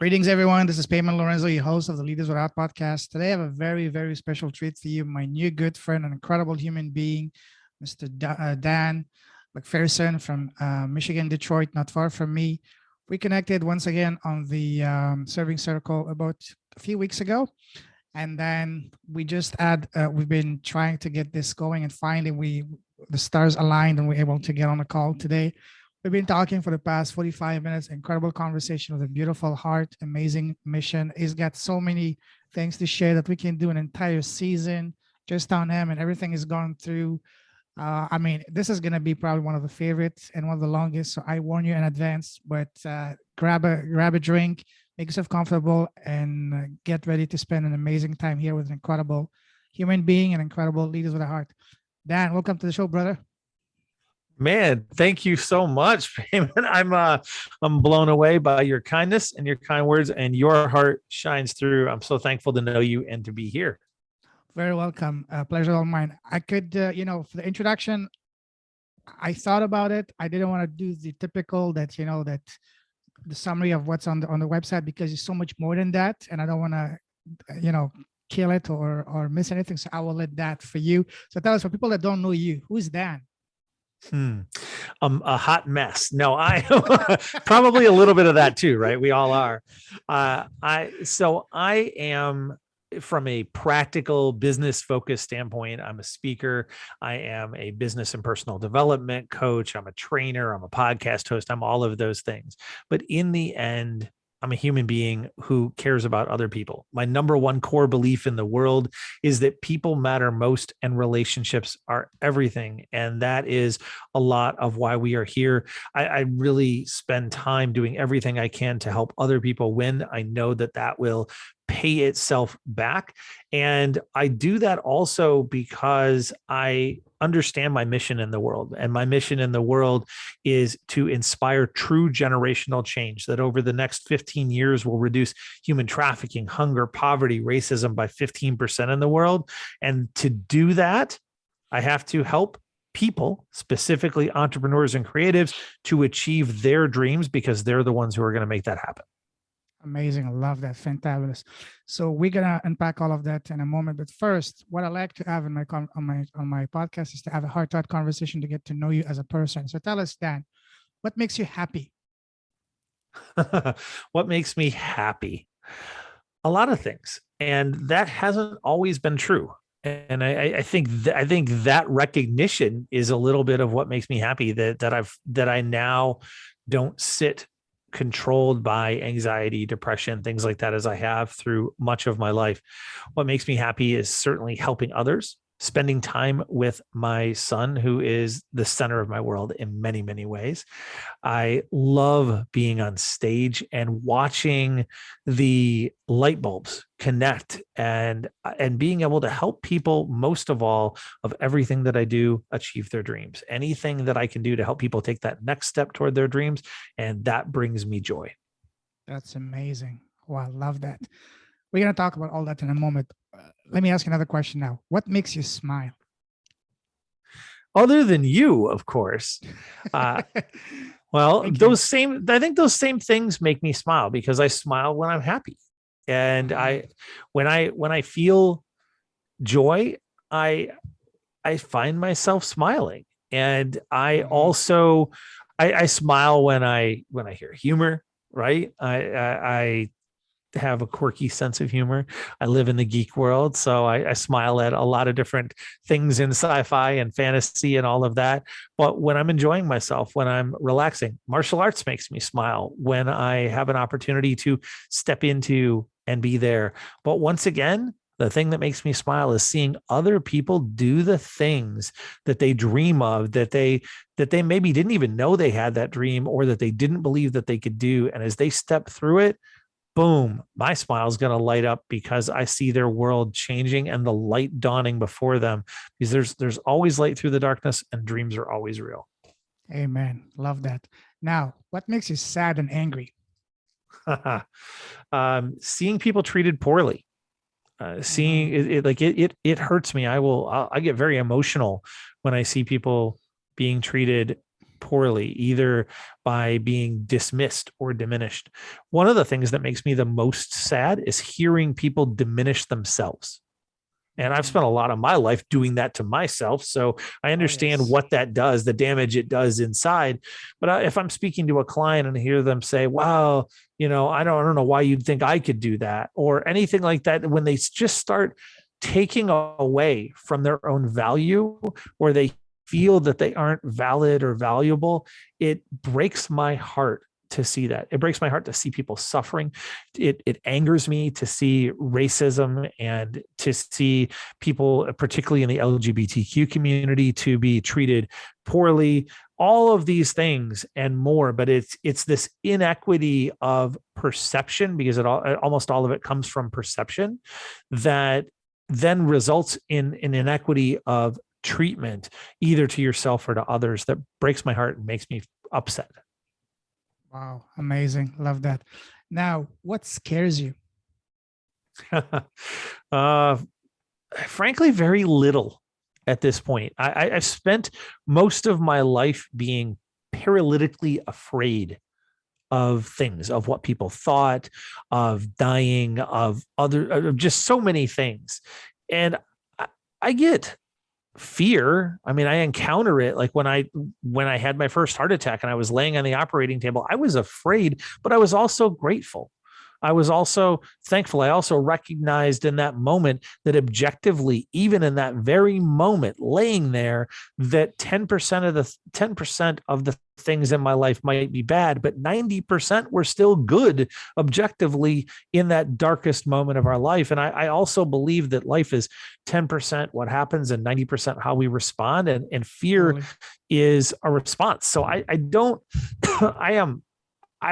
Greetings, everyone. This is Payman Lorenzo, your host of the Leaders Without podcast. Today, I have a very, very special treat for you. My new good friend, an incredible human being, Mr. Dan McPherson from Michigan, Detroit, not far from me. We connected once again on the serving circle about a few weeks ago. And then we've been trying to get this going, and finally the stars aligned and we're able to get on the call today. We've been talking for the past 45 minutes, incredible conversation with a beautiful heart, amazing mission. He's got so many things to share that we can do an entire season just on him and everything he's gone through. This is going to be probably one of the favorites and one of the longest. So I warn you in advance, but grab a drink, make yourself comfortable, and get ready to spend an amazing time here with an incredible human being and incredible leaders with a heart. Dan, welcome to the show, brother. Man, thank you so much, Payman. I'm blown away by your kindness and your kind words, and your heart shines through. I'm so thankful to know you and to be here. Very welcome. Pleasure all mine. I could, for the introduction, I thought about it. I didn't want to do the typical that the summary of what's on the website, because it's so much more than that, and I don't want to, kill it or miss anything. So I will let that for you. So tell us, for people that don't know you, who's Dan? A hot mess. No, I probably a little bit of that too, right? We all are. I am, from a practical business focused standpoint, I'm a speaker. I am a business and personal development coach. I'm a trainer. I'm a podcast host. I'm all of those things. But in the end, I'm a human being who cares about other people. My number one core belief in the world is that people matter most and relationships are everything. And that is a lot of why we are here. I really spend time doing everything I can to help other people win. I know that will pay itself back. And I do that also because I understand my mission in the world. And my mission in the world is to inspire true generational change that over the next 15 years will reduce human trafficking, hunger, poverty, racism by 15% in the world. And to do that, I have to help people, specifically entrepreneurs and creatives, to achieve their dreams, because they're the ones who are going to make that happen. Amazing. I love that. Fantabulous. So we're gonna unpack all of that in a moment. But first, what I like to have in on my podcast is to have a heart-to-heart conversation to get to know you as a person. So tell us, Dan, what makes you happy? What makes me happy? A lot of things, and that hasn't always been true. And I think that recognition is a little bit of what makes me happy. That I now don't sit controlled by anxiety, depression, things like that, as I have through much of my life. What makes me happy is certainly helping others, spending time with my son, who is the center of my world in many, many ways. I love being on stage and watching the light bulbs connect and being able to help people, most of all, of everything that I do, achieve their dreams. Anything that I can do to help people take that next step toward their dreams, and that brings me joy. That's amazing. Wow, I love that. We're going to talk about all that in a moment. Let me ask you another question now. What makes you smile? Other than you, of course. Well, I think those same things make me smile, because I smile when I'm happy. And when I feel joy, I find myself smiling. And I also, I smile when I hear humor, right? I have a quirky sense of humor. I live in the geek world, so I smile at a lot of different things in sci-fi and fantasy and all of that. But when I'm enjoying myself, when I'm relaxing, martial arts makes me smile when I have an opportunity to step into and be there. But once again, the thing that makes me smile is seeing other people do the things that they dream of, that they maybe didn't even know they had that dream, or that they didn't believe that they could do. And as they step through it, boom, my smile is going to light up, because I see their world changing and the light dawning before them, because there's always light through the darkness, and dreams are always real. Amen. Love that. Now, what makes you sad and angry? Seeing people treated poorly. Seeing it hurts me. I get very emotional when I see people being treated poorly, either by being dismissed or diminished. One of the things that makes me the most sad is hearing people diminish themselves. And I've spent a lot of my life doing that to myself. So I understand what that does, the damage it does inside. But if I'm speaking to a client and hear them say, wow, I don't know why you'd think I could do that or anything like that, when they just start taking away from their own value or they feel that they aren't valid or valuable, it breaks my heart to see that. It breaks my heart to see people suffering. It angers me to see racism and to see people, particularly in the LGBTQ community, to be treated poorly, all of these things and more. But it's this inequity of perception, because almost all of it comes from perception, that then results in an inequity of treatment, either to yourself or to others, that breaks my heart and makes me upset. Wow, amazing. Love that. Now, what scares you? Frankly, very little at this point. I've spent most of my life being paralytically afraid of things, of what people thought, of dying, of just so many things. And I get fear. I mean, I encounter it. Like when I had my first heart attack and I was laying on the operating table, I was afraid, but I was also grateful. I was also thankful. I also recognized in that moment that objectively, even in that very moment, laying there, that 10% of the things in my life might be bad, but 90% were still good objectively in that darkest moment of our life. And I also believe that life is 10% what happens and 90% how we respond. And fear is a response. So I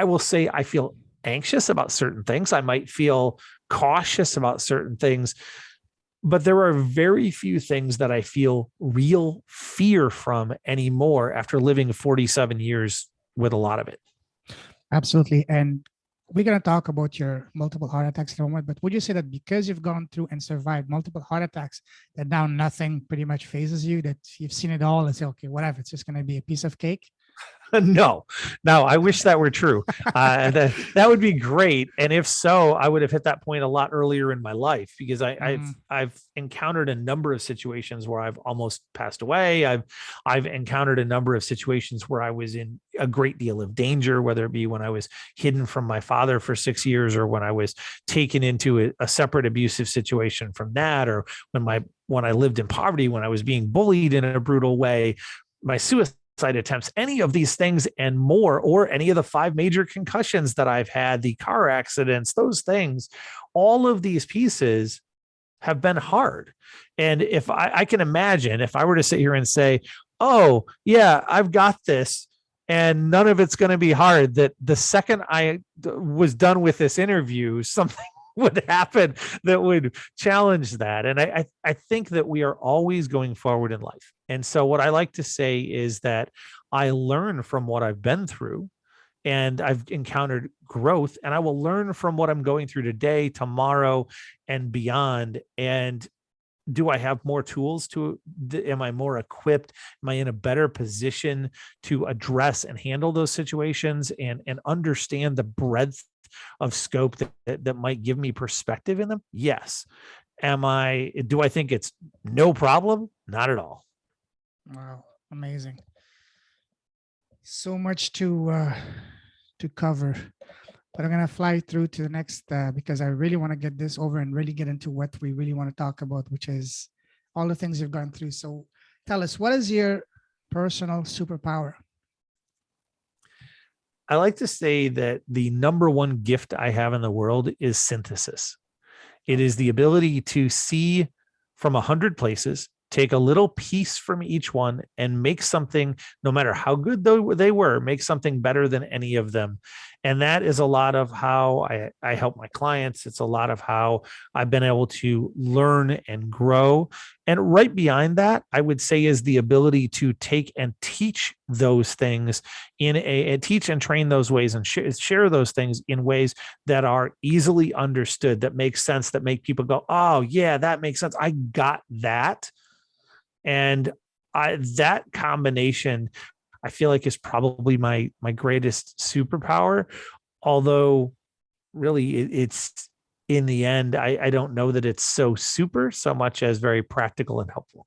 will say I feel anxious about certain things. I might feel cautious about certain things, but there are very few things that I feel real fear from anymore after living 47 years with a lot of it. Absolutely. And we're going to talk about your multiple heart attacks in a moment, but would you say that because you've gone through and survived multiple heart attacks, that now nothing pretty much phases you, that you've seen it all and say, okay, whatever, it's just going to be a piece of cake? No, I wish that were true. That would be great. And if so, I would have hit that point a lot earlier in my life, because I've encountered a number of situations where I've almost passed away. I've encountered a number of situations where I was in a great deal of danger, whether it be when I was hidden from my father for 6 years, or when I was taken into a separate abusive situation from that, or when I lived in poverty, when I was being bullied in a brutal way, my suicide attempts, any of these things and more, or any of the 5 major concussions that I've had, the car accidents, those things, all of these pieces have been hard. And if I can imagine, if I were to sit here and say, oh yeah, I've got this and none of it's going to be hard, that the second I was done with this interview, something would happen that would challenge that. And I think that we are always going forward in life. And so what I like to say is that I learn from what I've been through, and I've encountered growth, and I will learn from what I'm going through today, tomorrow, and beyond. And do I have more tools am I more equipped? Am I in a better position to address and handle those situations and understand the breadth of scope that might give me perspective in them? Yes. Do I think it's no problem? Not at all. Wow, amazing. So much to cover, but I'm gonna fly through to the next because I really want to get this over and really get into what we really want to talk about, which is all the things you've gone through. So tell us, what is your personal superpower? I like to say that the number one gift I have in the world is synthesis. It is the ability to see from 100 places, take a little piece from each one, and make something, no matter how good they were, make something better than any of them. And that is a lot of how I help my clients. It's a lot of how I've been able to learn and grow. And right behind that, I would say, is the ability to take and teach those things teach and train those ways, and share those things in ways that are easily understood, that make sense, that make people go, oh yeah, that makes sense. I got that. And that combination, I feel like is probably my greatest superpower. Although really it's in the end, I don't know that it's so super so much as very practical and helpful.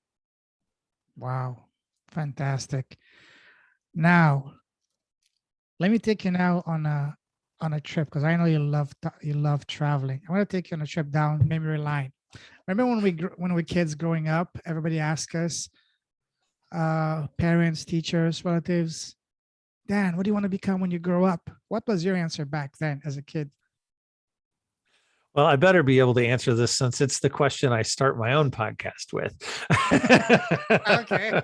Wow. Fantastic. Now, let me take you now on a trip because I know you love traveling. I want to take you on a trip down memory lane. Remember when we were kids growing up, everybody asked us, parents, teachers, relatives, Dan, what do you want to become when you grow up? What was your answer back then as a kid? Well, I better be able to answer this since it's the question I start my own podcast with. Okay.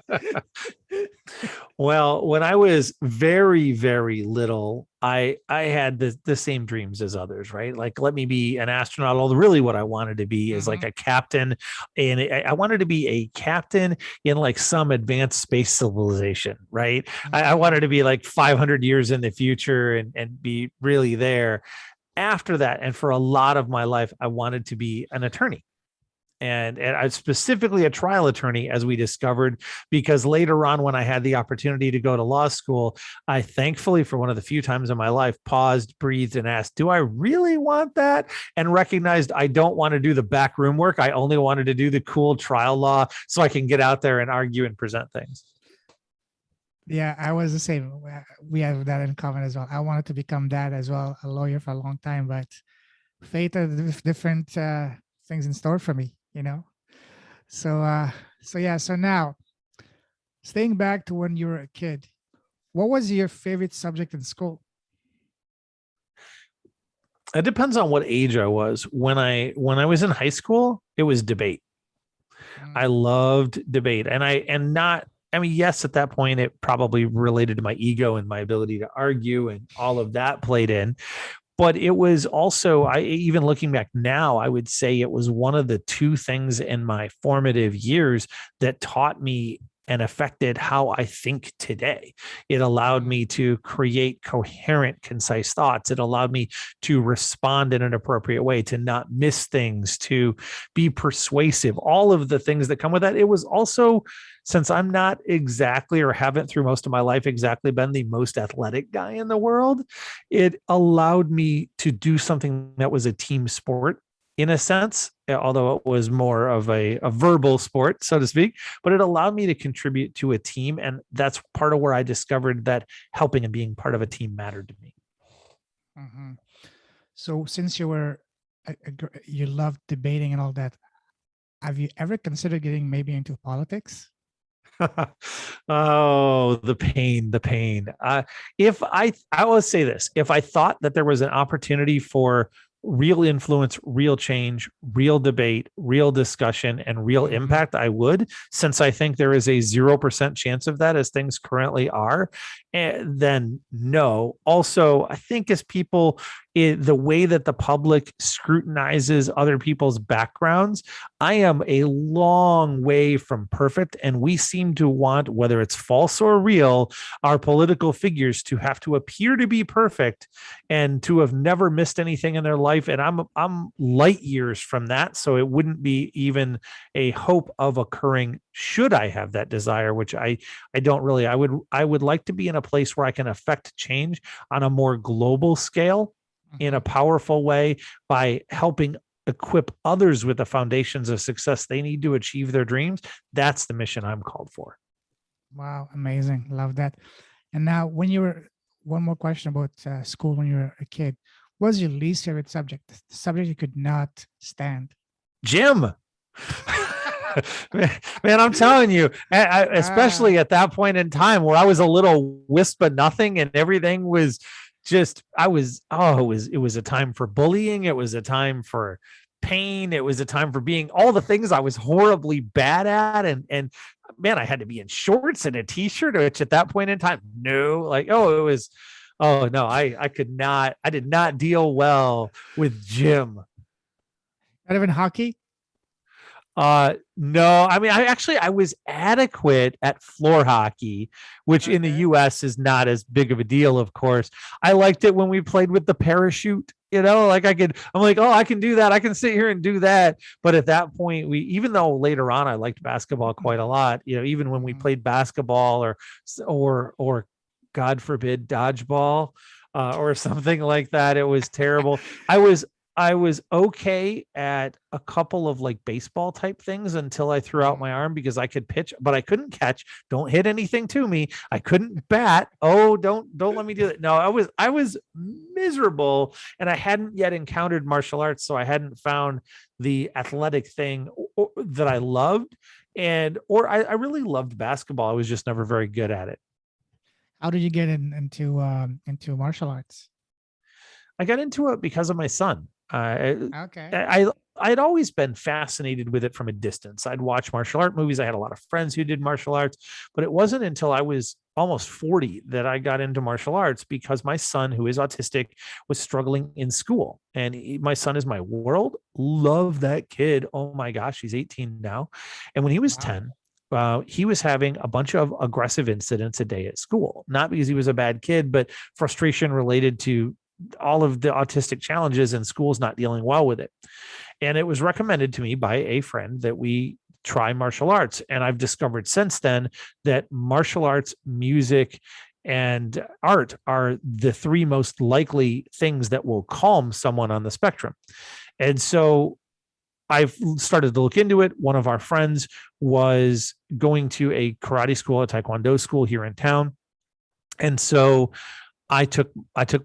Well, when I was very, very little, I had the same dreams as others, right? Like, let me be an astronaut. Although really what I wanted to be is like Mhm. a captain. And I wanted to be a captain in like some advanced space civilization, right? I Mhm. wanted to be like 500 years in the future and be really there. After that, and for a lot of my life, I wanted to be an attorney. And I specifically a trial attorney, as we discovered, because later on, when I had the opportunity to go to law school, I thankfully, for one of the few times in my life, paused, breathed, and asked, do I really want that? And recognized I don't want to do the backroom work. I only wanted to do the cool trial law so I can get out there and argue and present things. Yeah, I was the same. We have that in common as well. I wanted to become that as well, a lawyer for a long time, but fate had different things in store for me, you know? So, so now staying back to when you were a kid, what was your favorite subject in school? It depends on what age I was. When I was in high school, it was debate. I Mm, loved debate, and not. I mean, yes, at that point, it probably related to my ego and my ability to argue, and all of that played in. But it was also, I even looking back now, I would say it was one of the two things in my formative years that taught me and affected how I think today. It allowed mm, me to create coherent, concise thoughts. It allowed me to respond in an appropriate way, to not miss things, to be persuasive, all of the things that come with that. It was also, since I'm not exactly, or haven't through most of my life exactly been the most athletic guy in the world, it allowed me to do something that was a team sport in a sense, although it was more of a verbal sport, so to speak, but it allowed me to contribute to a team. And that's part of where I discovered that helping and being part of a team mattered to me. mhm. So since you were, you loved debating and all that, have you ever considered getting maybe into politics? Oh, the pain, the pain. If I will say this, if I thought that there was an opportunity for real influence, real change, real debate, real discussion, and real Mhm. impact, I would, since I think there is a 0% chance of that as things currently are, then no. Also, I think as people, the way that the public scrutinizes other people's backgrounds, I am a long way from perfect. And we seem to want, whether it's false or real, our political figures to have to appear to be perfect and to have never missed anything in their life. And I'm light years from that. So it wouldn't be even a hope of occurring should I have that desire, which I don't really. I would like to be in a place where I can affect change on a more global scale in a Mhm. powerful way by helping equip others with the foundations of success they need to achieve their dreams. That's the mission I'm called for. Wow, amazing. Love that. And now, when you were, one more question about school when you were a kid. What was your least favorite subject? The subject you could not stand? Jim. Man, I'm telling you, Ah, especially at that point in time where I was a little wisp of nothing and everything was just, it was a time for bullying. It was a time for pain. It was a time for being all the things I was horribly bad at. And man, I had to be in shorts and a t-shirt, which at that point in time, no, like, oh, it was, oh no, I did not deal well with Jim. not even hockey? No, I mean, I was adequate at floor hockey, which in the Okay. US is not as big of a deal, of course. I liked it when we played with the parachute. like I'm like, oh, I can do that. I can sit here and do that. But at that point, even though later on I liked basketball quite a lot, even when we Mhm. played basketball or God forbid, dodgeball, or something like that, it was terrible. I was okay at a couple of like baseball type things until I threw out my arm because I could pitch, but I couldn't catch. Don't hit anything to me. I couldn't bat. Oh, don't let me do that. No, I was miserable, and I hadn't yet encountered martial arts, so I hadn't found the athletic thing that I loved, or I really loved basketball. I was just never very good at it. How did you get into martial arts? I got into it because of my son. Okay. I'd always been fascinated with it from a distance. I'd watch martial art movies. I had a lot of friends who did martial arts, but it wasn't until I was almost 40 that I got into martial arts because my son, who is autistic, was struggling in school. And my son is my world. Love that kid. Oh my gosh, he's 18 now. And when he was Wow. 10, he was having a bunch of aggressive incidents a day at school, not because he was a bad kid, but frustration related to all of the autistic challenges and schools not dealing well with it. And it was recommended to me by a friend that we try martial arts. And I've discovered since then that martial arts, music, and art are the three most likely things that will calm someone on the spectrum. And so I've started to look into it. One of our friends was going to a karate school, a taekwondo school here in town. And so I took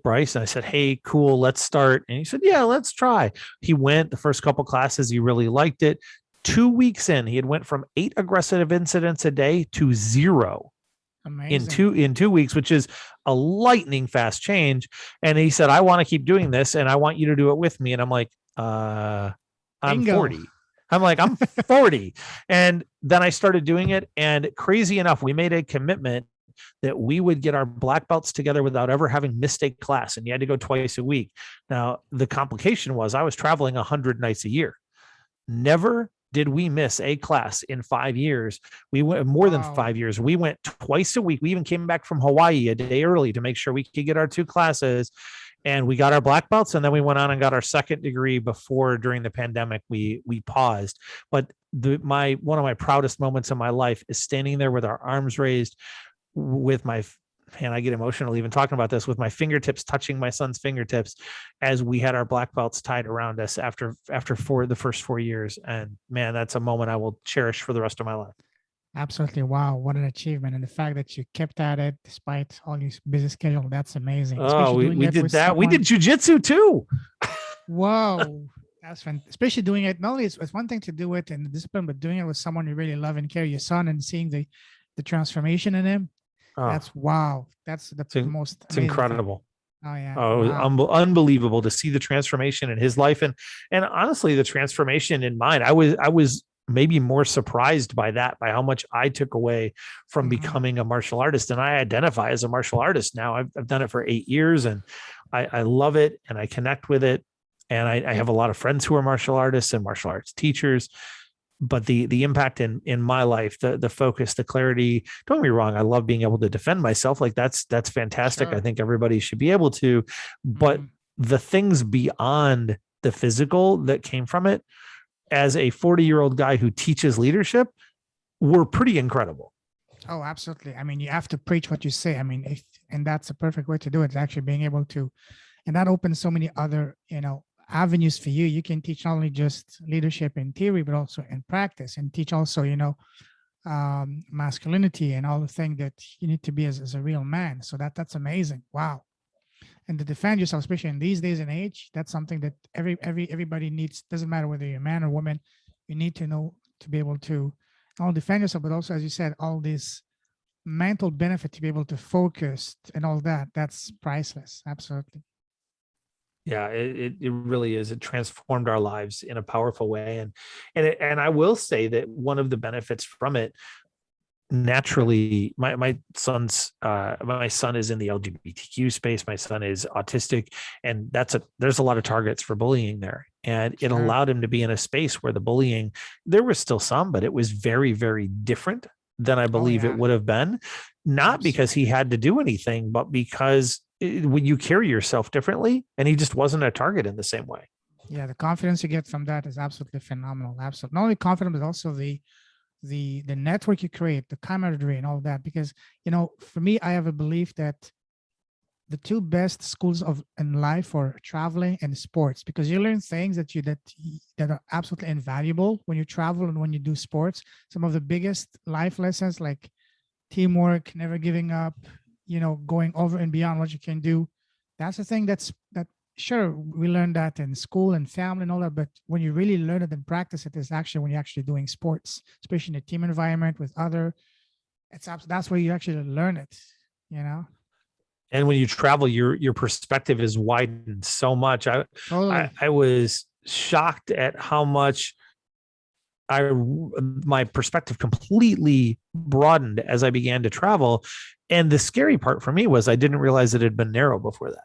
Bryce and I said, "Hey, cool, let's start." And he said, "Yeah, let's try." He went the first couple classes, he really liked it. 2 weeks in, he had went from 8 aggressive incidents a day to 0 in Amazing. two weeks, which is a lightning fast change. And he said, "I want to keep doing this and I want you to do it with me." And I'm like, I'm Bingo. 40. I'm 40. And then I started doing it. And crazy enough, we made a commitment that we would get our black belts together without ever having missed a class. And you had to go twice a week. Now, the complication was I was traveling 100 nights a year. Never did we miss a class in 5 years. We went more than Wow. 5 years. We went twice a week. We even came back from Hawaii a day early to make sure we could get our 2 classes. And we got our black belts, and then we went on and got our second degree before during the pandemic we paused. But one of my proudest moments in my life is standing there with our arms raised, with my, and I get emotional even talking about this, with my fingertips touching my son's fingertips as we had our black belts tied around us after the first 4 years. And man, that's a moment I will cherish for the rest of my life. Absolutely. Wow. What an achievement. And the fact that you kept at it despite all your busy schedule, that's amazing. Oh, Especially doing we it did with that. We someone. did jujitsu too. Whoa. That's fantastic. Especially doing it. Not only it's one thing to do it in the discipline, but doing it with someone you really love and care, your son, and seeing the transformation in him. Oh, That's wow. That's the most it's amazing thing. incredible. Oh yeah. Oh, it was Wow. unbelievable to see the transformation in his life, and honestly, the transformation in mine. I was maybe more surprised by how much I took away from Mhm. becoming a martial artist. And I identify as a martial artist now. I've done it for 8 years, and I love it, and I connect with it. And I have a lot of friends who are martial artists and martial arts teachers. But the impact in my life, the focus, the clarity, don't get me wrong, I love being able to defend myself. Like that's fantastic. I Sure. think everybody should be able to, but Mhm. the things beyond the physical that came from it, as a 40-year-old guy who teaches leadership, were pretty incredible. Oh, absolutely. I mean, you have to preach what you say. I mean, and that's a perfect way to do it. Is actually being able to, and that opens so many other, avenues for you. You can teach not only just leadership in theory, but also in practice, and teach also, masculinity and all the things that you need to be as a real man. So that's amazing. Wow. And to defend yourself, especially in these days and age, that's something that everybody needs. Doesn't matter whether you're a man or woman, you need to know to be able to not only defend yourself, but also, as you said, all this mental benefit to be able to focus and all that. That's priceless. Absolutely. Yeah, it really is. It transformed our lives in a powerful way. And I will say that one of the benefits from it, naturally, my son is in the LGBTQ space. My son is autistic, and there's a lot of targets for bullying there. And it Sure. allowed him to be in a space where the bullying, there was still some, but it was very, very different than I Oh believe it yeah. would have been. Not because he Absolutely. had to do anything, but because when you carry yourself differently, and he just wasn't a target in the same way. Yeah, the confidence you get from that is absolutely phenomenal. Absolutely, not only confidence, but also the network you create, the camaraderie, and all that. Because for me, I have a belief that the two best schools of in life are traveling and sports, because you learn things that are absolutely invaluable when you travel and when you do sports. Some of the biggest life lessons, like teamwork, never giving up, going over and beyond what you can do. That's the thing that sure, we learn that in school and family and all that, but when you really learn it and practice it is actually when you're actually doing sports, especially in a team environment with other. That's where you actually learn it. And when you travel, your perspective is widened so much. Totally. I was shocked at how much my perspective completely broadened as I began to travel. And the scary part for me was I didn't realize it had been narrow before that.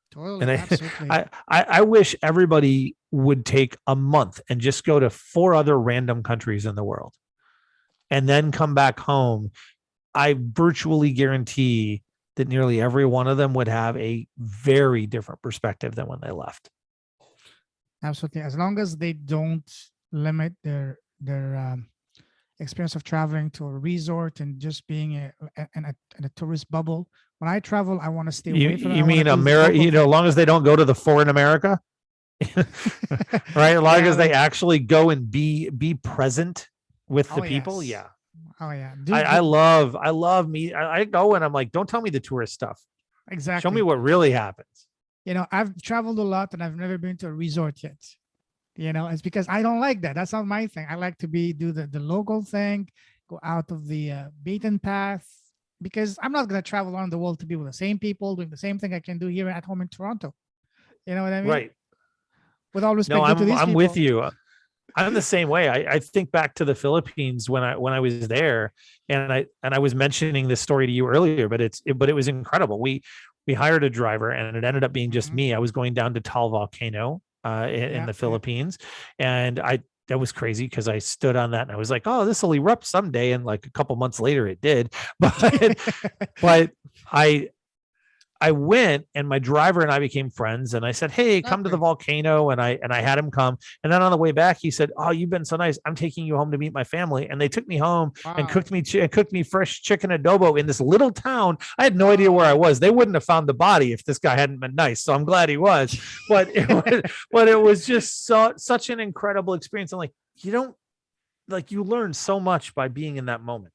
Totally. And Absolutely. I wish everybody would take a month and just go to 4 other random countries in the world and then come back home. I virtually guarantee that nearly every one of them would have a very different perspective than when they left. Absolutely. As long as they don't limit their experience of traveling to a resort and just being in a tourist bubble. When I travel, I want to stay away from it. You mean America? As long as they don't go to the foreign America, right? As long as they actually go and be present with the people. Yes. Yeah. Oh yeah. I love me. I go and I'm like, don't tell me the tourist stuff. Exactly. Show me what really happens. I've traveled a lot and I've never been to a resort yet. It's because I don't like that. That's not my thing. I like to do the local thing, go out of the beaten path, because I'm not going to travel around the world to be with the same people doing the same thing I can do here at home in Toronto. You know what I mean? Right. With all respect to these I'm people. with you. I'm the same way. I think back to the Philippines when I was there, and I was mentioning this story to you earlier, but it was incredible. We hired a driver, and it ended up being just me. I was going down to Tal Volcano in the Philippines, and that was crazy because I stood on that and I was like, oh, this will erupt someday, and like a couple months later it did, but I went, and my driver and I became friends, and I said, hey, come to the volcano. And I had him come. And then on the way back, he said, oh, you've been so nice. I'm taking you home to meet my family. And they took me home and cooked me fresh chicken adobo in this little town. I had no idea where I was. They wouldn't have found the body if this guy hadn't been nice. So I'm glad he was, but it was just such an incredible experience. I'm like, you learn so much by being in that moment.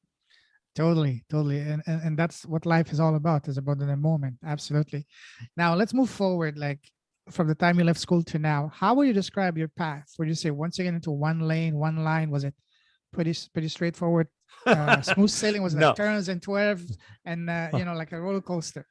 Totally. And that's what life is all about, is about the moment. Absolutely. Now let's move forward. Like from the time you left school to now, how would you describe your path? Would you say once again into one lane, one line? Was it pretty straightforward? Smooth sailing? Was it like turns and 12 and like a roller coaster?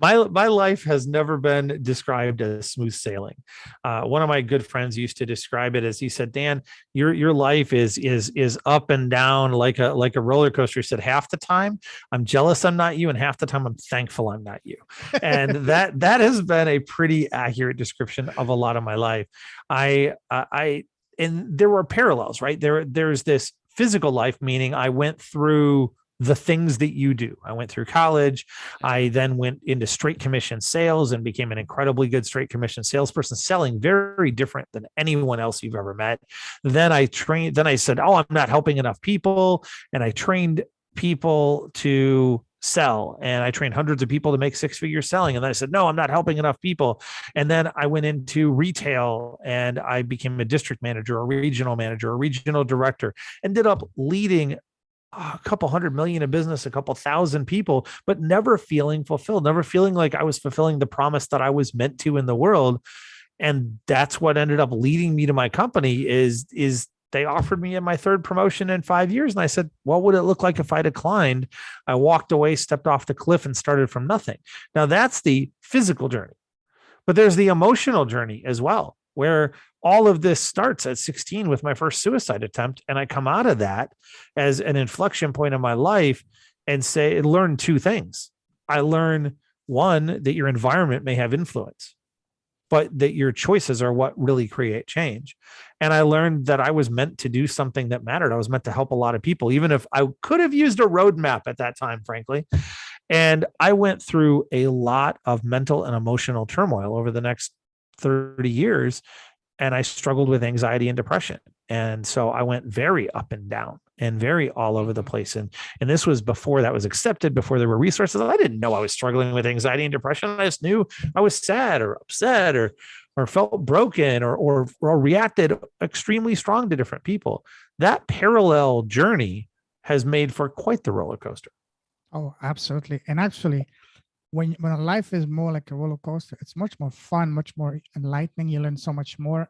My life has never been described as smooth sailing. One of my good friends used to describe it as, he said, Dan, your life is up and down like a roller coaster. He said, half the time I'm jealous I'm not you, and half the time I'm thankful I'm not you. And that has been a pretty accurate description of a lot of my life. And there were parallels, right? There's this physical life, meaning I went through the things that you do. I went through college. I then went into straight commission sales and became an incredibly good straight commission salesperson, selling very different than anyone else you've ever met. Then I said, oh, I'm not helping enough people. And I trained people to sell, and I trained hundreds of people to make 6 figures selling. And then I said, no, I'm not helping enough people. And then I went into retail, and I became a district manager, a regional director, ended up leading a couple $100 million in business, a couple thousand people, but never feeling fulfilled, never feeling like I was fulfilling the promise that I was meant to in the world. And that's what ended up leading me to my company is they offered me my third promotion in 5 years. And I said, what would it look like if I declined? I walked away, stepped off the cliff, and started from nothing. Now that's the physical journey, but there's the emotional journey as well, where all of this starts at 16 with my first suicide attempt. And I come out of that as an inflection point in my life and learn 2 things. I learn, one, that your environment may have influence, but that your choices are what really create change. And I learned that I was meant to do something that mattered. I was meant to help a lot of people, even if I could have used a roadmap at that time, frankly. And I went through a lot of mental and emotional turmoil over the next 30 years, and I struggled with anxiety and depression. And so I went very up and down and very all over the place. And this was before that was accepted, before there were resources. I didn't know I was struggling with anxiety and depression. I just knew I was sad or upset or felt broken or reacted extremely strong to different people. That parallel journey has made for quite the roller coaster. Oh, absolutely. And actually, when a life is more like a roller coaster, it's much more fun, much more enlightening. You learn so much more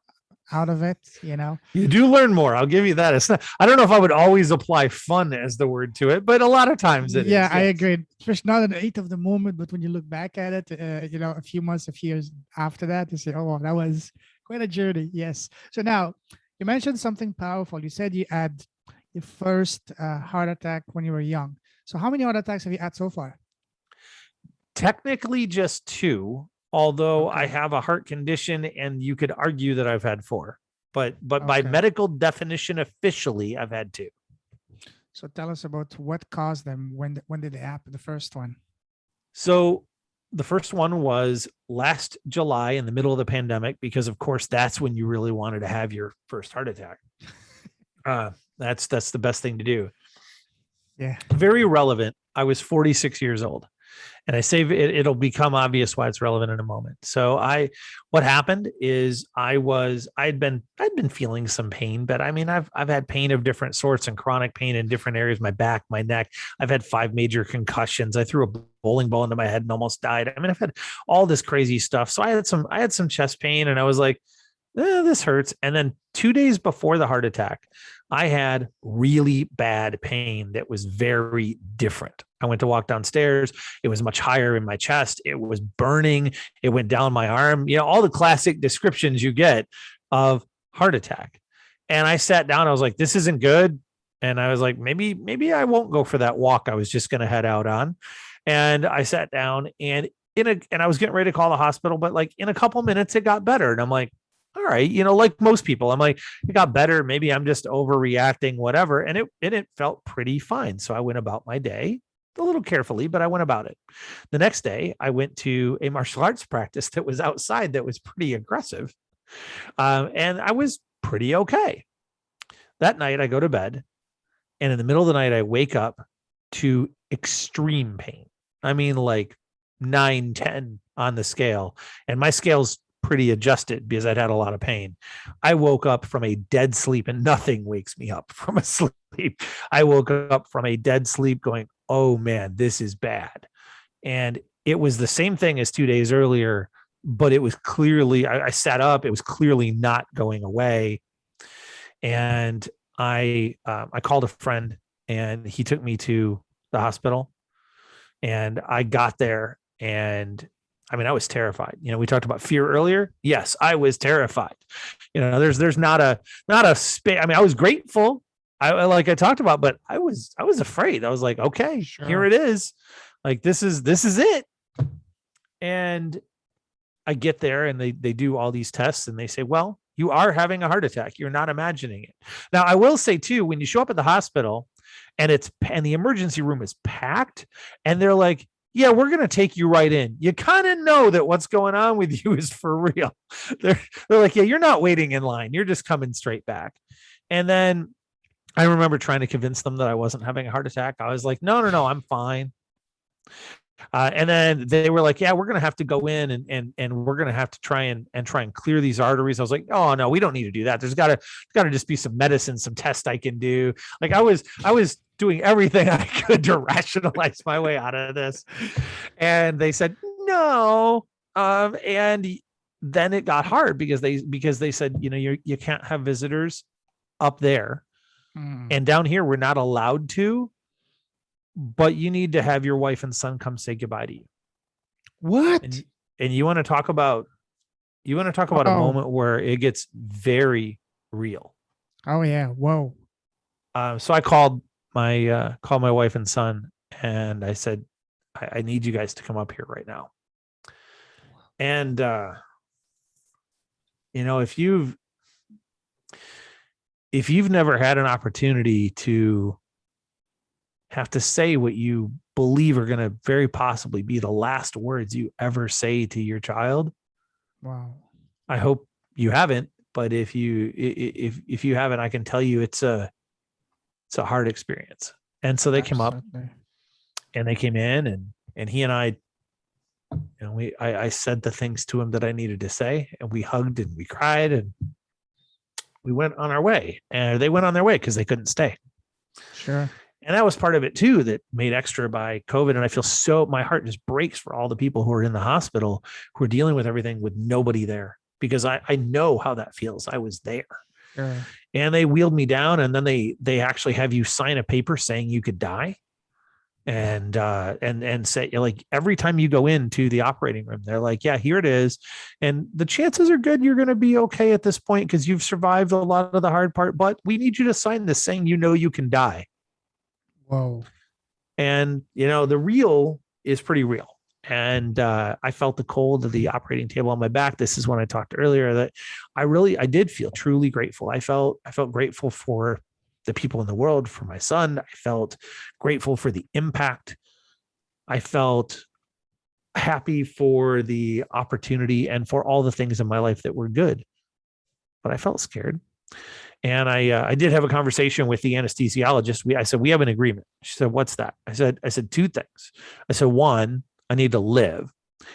out of it, you know. You do learn more. I'll give you that. It's not, I don't know if I would always apply fun as the word to it, but a lot of times it Yeah, is. I Yes. agree. Especially not in the heat of the moment, but when you look back at it, you know, a few months, a few years after that, you say, "Oh, that was quite a journey." Yes. So now you mentioned something powerful. You said you had your first heart attack when you were young. So how many heart attacks have you had so far? Technically just two, although I Okay. have a heart condition and you could argue that I've had four. But by Okay. medical definition, officially, I've had two. So tell us about what caused them. When did they happen? The first one. So the first one was last July in the middle of the pandemic, because of course that's when you really wanted to have your first heart attack. That's the best thing to do. Yeah. Very relevant. I was 46 years old. And I say it'll become obvious why it's relevant in a moment. So what happened is I'd been feeling some pain, but I mean, I've had pain of different sorts and chronic pain in different areas, my back, my neck. I've had 5 major concussions. I threw a bowling ball into my head and almost died. I mean, I've had all this crazy stuff. So I had some chest pain, and I was like, this hurts. And then 2 days before the heart attack, I had really bad pain that was very different. I went to walk downstairs. It was much higher in my chest. It was burning. It went down my arm. You know, all the classic descriptions you get of heart attack. And I sat down. I was like, this isn't good. And I was like, maybe I won't go for that walk I was just going to head out on. And I sat down, and I was getting ready to call the hospital, but like in a couple minutes, it got better. And I'm like, all right, you know, like most people, I'm like, it got better. Maybe I'm just overreacting, whatever. And it felt pretty fine. So I went about my day a little carefully, but I went about it. The next day, I went to a martial arts practice that was outside that was pretty aggressive. And I was pretty okay. That night, I go to bed, and in the middle of the night, I wake up to extreme pain. I mean, like 9, 10 on the scale. And my scale's pretty adjusted because I'd had a lot of pain. I woke up from a dead sleep, and nothing wakes me up from a sleep. I woke up from a dead sleep going, oh man, this is bad. And it was the same thing as 2 days earlier, but it was clearly, I sat up, it was clearly not going away. And I called a friend, and he took me to the hospital, and I got there, and I mean, I was terrified. You know, we talked about fear earlier. Yes, I was terrified. You know, there's not a space. I mean, I was grateful. Like I talked about, but I was afraid. I was like, okay, here it is. Like this is it. And I get there, and they do all these tests, and they say, well, you are having a heart attack. You're not imagining it. Now, I will say too, when you show up at the hospital and the emergency room is packed, and they're like, yeah, we're going to take you right in, you kind of know that what's going on with you is for real. They're like, yeah, you're not waiting in line. You're just coming straight back. And then I remember trying to convince them that I wasn't having a heart attack. I was like, no, I'm fine. And then they were like, yeah, we're going to have to go in and we're going to have to try and clear these arteries. I was like, oh no, we don't need to do that. There's got to just be some medicine, some tests I can do. Like I was doing everything I could to rationalize my way out of this. And they said, no. And then it got hard because they said, you know, you can't have visitors up there. And down here, we're not allowed to, but you need to have your wife and son come say goodbye to you. What? And you want to talk about a moment where it gets very real. Oh yeah. Whoa. So I called my wife and son, and I said, I need you guys to come up here right now. And you know, if you've never had an opportunity to have to say what you believe are going to very possibly be the last words you ever say to your child. Wow. I hope you haven't, but if you haven't, I can tell you it's a hard experience. And so they came up Absolutely. and they came in and he and I, I said the things to him that I needed to say, and we hugged and we cried and we went on our way, and they went on their way because they couldn't stay. Sure. And that was part of it too, that made extra by COVID. And I feel my heart just breaks for all the people who are in the hospital who are dealing with everything with nobody there, because I know how that feels. I was there. Sure. And they wheeled me down, and then they actually have you sign a paper saying you could die. And say, like, every time you go into the operating room, they're like, yeah, here it is. And the chances are good you're going to be okay at this point because you've survived a lot of the hard part, but we need you to sign this saying, you can die. Whoa. And, the real is pretty real. And I felt the cold of the operating table on my back. This is when I talked earlier that I did feel truly grateful. I felt grateful for the people in the world, for my son. I felt grateful for the impact. I felt happy for the opportunity and for all the things in my life that were good. But I felt scared. And I did have a conversation with the anesthesiologist. I said, we have an agreement. She said, what's that? I said two things. I said, one, I need to live.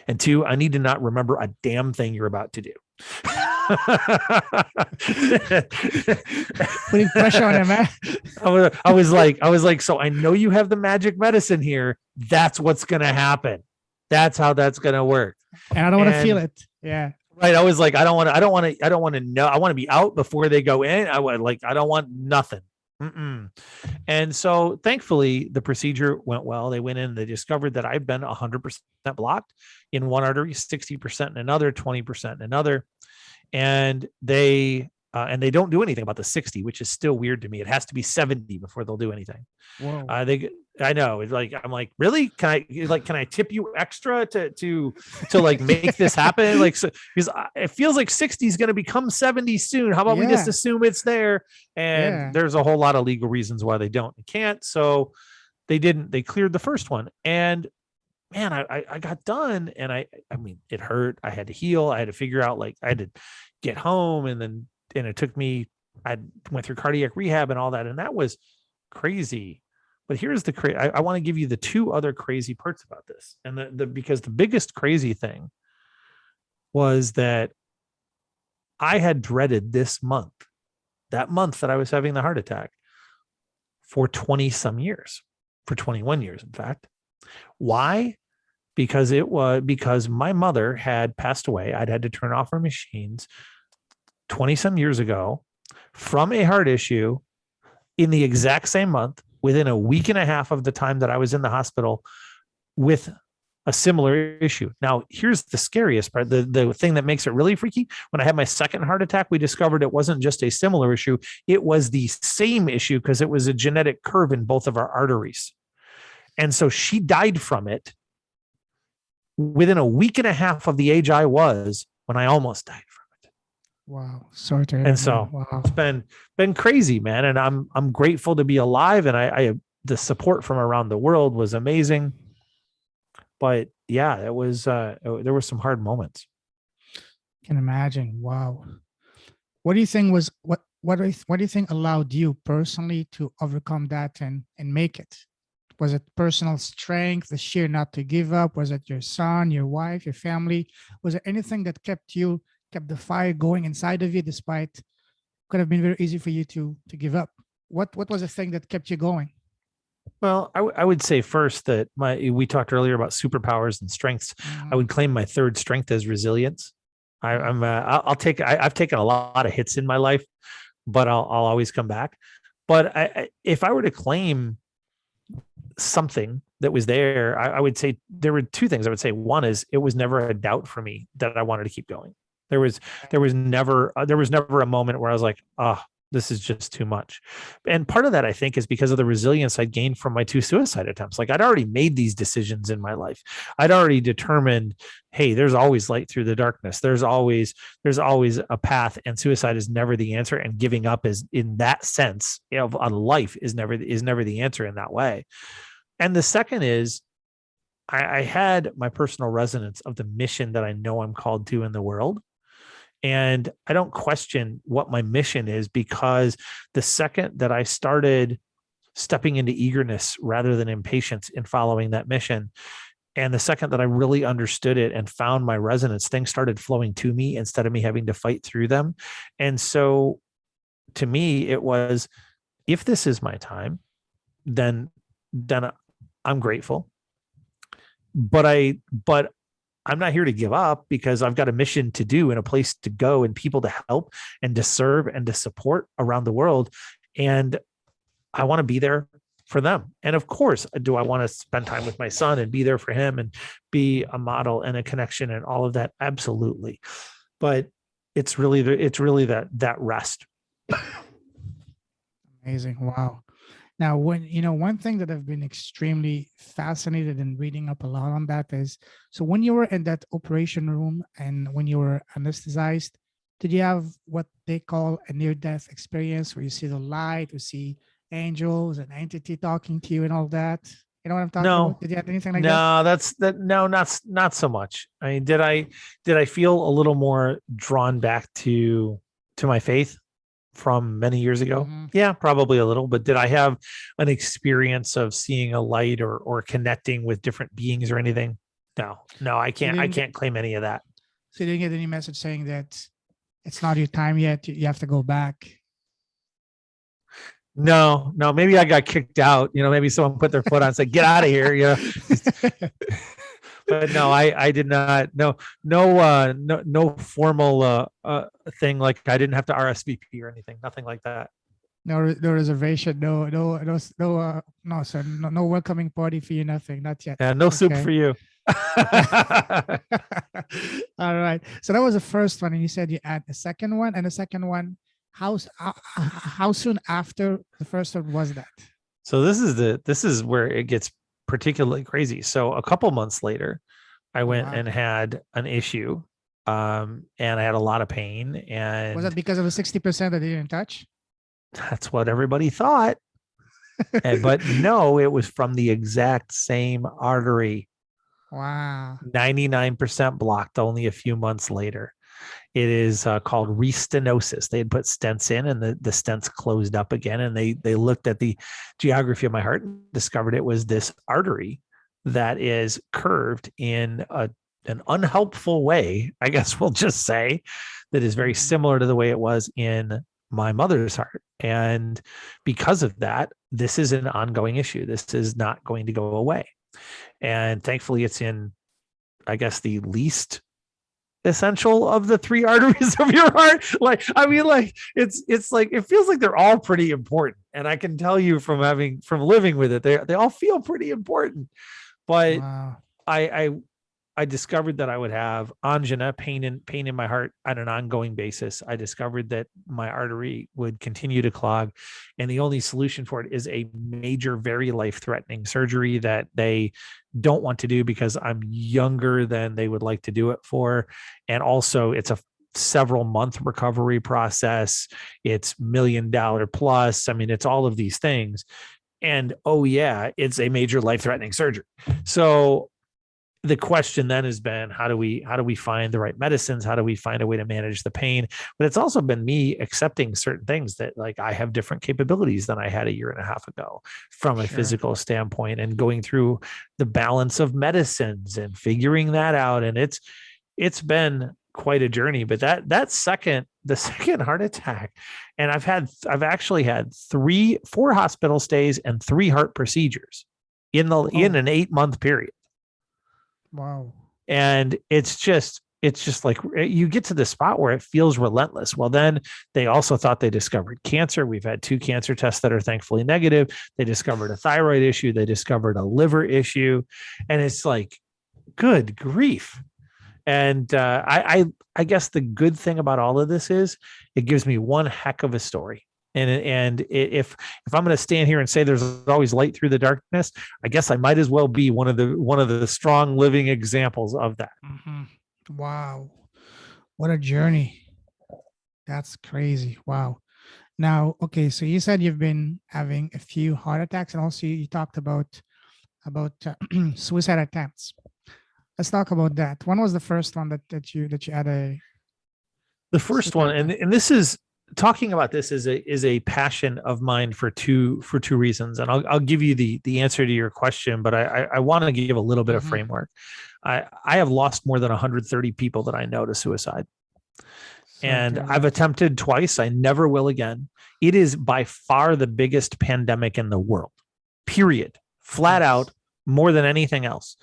And two, I need to not remember a damn thing you're about to do. Putting pressure on him, man. I was like, so I know you have the magic medicine here. That's what's going to happen. That's how that's going to work. And I don't want to feel it. Yeah. Right. I was like, I don't want to know. I want to be out before they go in. I don't want nothing. Mm-mm. And so thankfully the procedure went well. They went in, they discovered that I've been 100% blocked in one artery, 60% in another, 20% in another. And they don't do anything about the 60, which is still weird to me. It has to be 70 before they'll do anything. Whoa. I know. It's like, I'm like, really? Can I tip you extra to like make this happen? Like, so, because it feels like 60 is going to become 70 soon. How about we just assume it's there? And there's a whole lot of legal reasons why they can't. So they didn't. They cleared the first one, and man, I got done, and I mean, it hurt. I had to heal. I had to figure out, like, I had to get home, and it took me. I went through cardiac rehab and all that, and that was crazy. But here's the I want to give you the two other crazy parts about this. And because the biggest crazy thing was that I had dreaded this month, that month that I was having the heart attack, for 20 some years, for 21 years, in fact. Why? Because my mother had passed away. I'd had to turn off her machines 20 some years ago from a heart issue in the exact same month, within a week and a half of the time that I was in the hospital with a similar issue. Now, here's the scariest part. The thing that makes it really freaky, when I had my second heart attack, we discovered it wasn't just a similar issue. It was the same issue because it was a genetic curve in both of our arteries. And so she died from it within a week and a half of the age I was when I almost died from it. Wow. Sorry to hear. And so it's been crazy, man. And I'm grateful to be alive. And I the support from around the world was amazing. But yeah, it was there were some hard moments. Can imagine. Wow. What do you think was what do you think allowed you personally to overcome that and make it? Was it personal strength, the sheer not to give up? Was it your son, your wife, your family? Was there anything that kept the fire going inside of you, despite could have been very easy for you to give up? What was the thing that kept you going? Well, I would say first that we talked earlier about superpowers and strengths. I would claim my third strength as resilience. I've taken a lot of hits in my life, but I'll always come back. But if I were to claim something that was there, I would say there were two things. I would say one is it was never a doubt for me that I wanted to keep going. There was never a moment where I was like, oh, This is just too much. And part of that, I think, is because of the resilience I gained from my 2 suicide attempts. Like I'd already made these decisions in my life. I'd already determined, hey, there's always light through the darkness. There's always a path, and suicide is never the answer. And giving up is, in that sense of a life, is never the answer in that way. And the second is, I had my personal resonance of the mission that I know I'm called to in the world. And I don't question what my mission is, because the second that I started stepping into eagerness rather than impatience in following that mission, and the second that I really understood it and found my resonance, things started flowing to me instead of me having to fight through them. And so to me, it was, if this is my time, then I'm grateful. But I'm not here to give up, because I've got a mission to do and a place to go and people to help and to serve and to support around the world. And I want to be there for them. And of course, do I want to spend time with my son and be there for him and be a model and a connection and all of that? Absolutely. But it's really that rest. Amazing. Wow. Now, one thing that I've been extremely fascinated in reading up a lot on that is, so when you were in that operation room and when you were anesthetized, did you have what they call a near-death experience, where you see the light, you see angels and entity talking to you and all that? You know what I'm talking about? Did you have anything like that? No, not so much. I mean, did I feel a little more drawn back to my faith from many years ago? Mm-hmm. Yeah, probably a little. But did I have an experience of seeing a light or connecting with different beings or anything? No, I can't claim any of that. So you didn't get any message saying that it's not your time yet, you have to go back? No, maybe I got kicked out. Maybe someone put their foot on and said, get out of here. But no, I did not. No formal thing. Like I didn't have to RSVP or anything. Nothing like that. No reservation. No, sir. No welcoming party for you. Nothing. Not yet. Yeah, no soup for you. All right. So that was the first one, and you said you add a second one, and the second one, how soon after the first one was that? So this is where it gets particularly crazy. So a couple months later, I went and had an issue, and I had a lot of pain. And was that because of the 60% that they didn't touch? That's what everybody thought. But no, it was from the exact same artery. Wow. 99% blocked only a few months later. It is called restenosis. They had put stents in, and the stents closed up again. And they looked at the geography of my heart and discovered it was this artery that is curved in an unhelpful way, I guess we'll just say, that is very similar to the way it was in my mother's heart. And because of that, this is an ongoing issue. This is not going to go away. And thankfully, it's in, I guess, the least essential of the 3 arteries of your heart. It's like, it feels like they're all pretty important. And I can tell you from living with it, they all feel pretty important. But wow. I discovered that I would have angina, pain in my heart on an ongoing basis. I discovered that my artery would continue to clog, and the only solution for it is a major, very life-threatening surgery that they don't want to do because I'm younger than they would like to do it for. And also it's a several month recovery process. It's $1 million plus. I mean, it's all of these things. And oh yeah, it's a major life-threatening surgery. So the question then has been, how do we find the right medicines? How do we find a way to manage the pain? But it's also been me accepting certain things that, like, I have different capabilities than I had a year and a half ago from a physical standpoint, and going through the balance of medicines and figuring that out. And it's been quite a journey. But the second heart attack, and I've actually had 4 hospital stays and 3 heart procedures in an 8-month period. Wow. And it's just like you get to the spot where it feels relentless. Well, then they also thought they discovered cancer. We've had 2 cancer tests that are thankfully negative. They discovered a thyroid issue. They discovered a liver issue. And it's like, good grief. And I guess the good thing about all of this is it gives me one heck of a story. If I'm going to stand here and say there's always light through the darkness, I guess I might as well be one of the strong living examples of that. Wow. What a journey. That's crazy. Wow. Now, okay, so you said you've been having a few heart attacks, and also you talked about suicide attempts. Let's talk about that. When was the first one that you had a The first one, and this is talking about this is a passion of mine for two reasons, and I'll give you the answer to your question, but I want to give a little bit of framework. I have lost more than 130 people that I know to suicide. And I've attempted twice. I never will again. It is by far the biggest pandemic in the world, period. Flat out, more than anything else.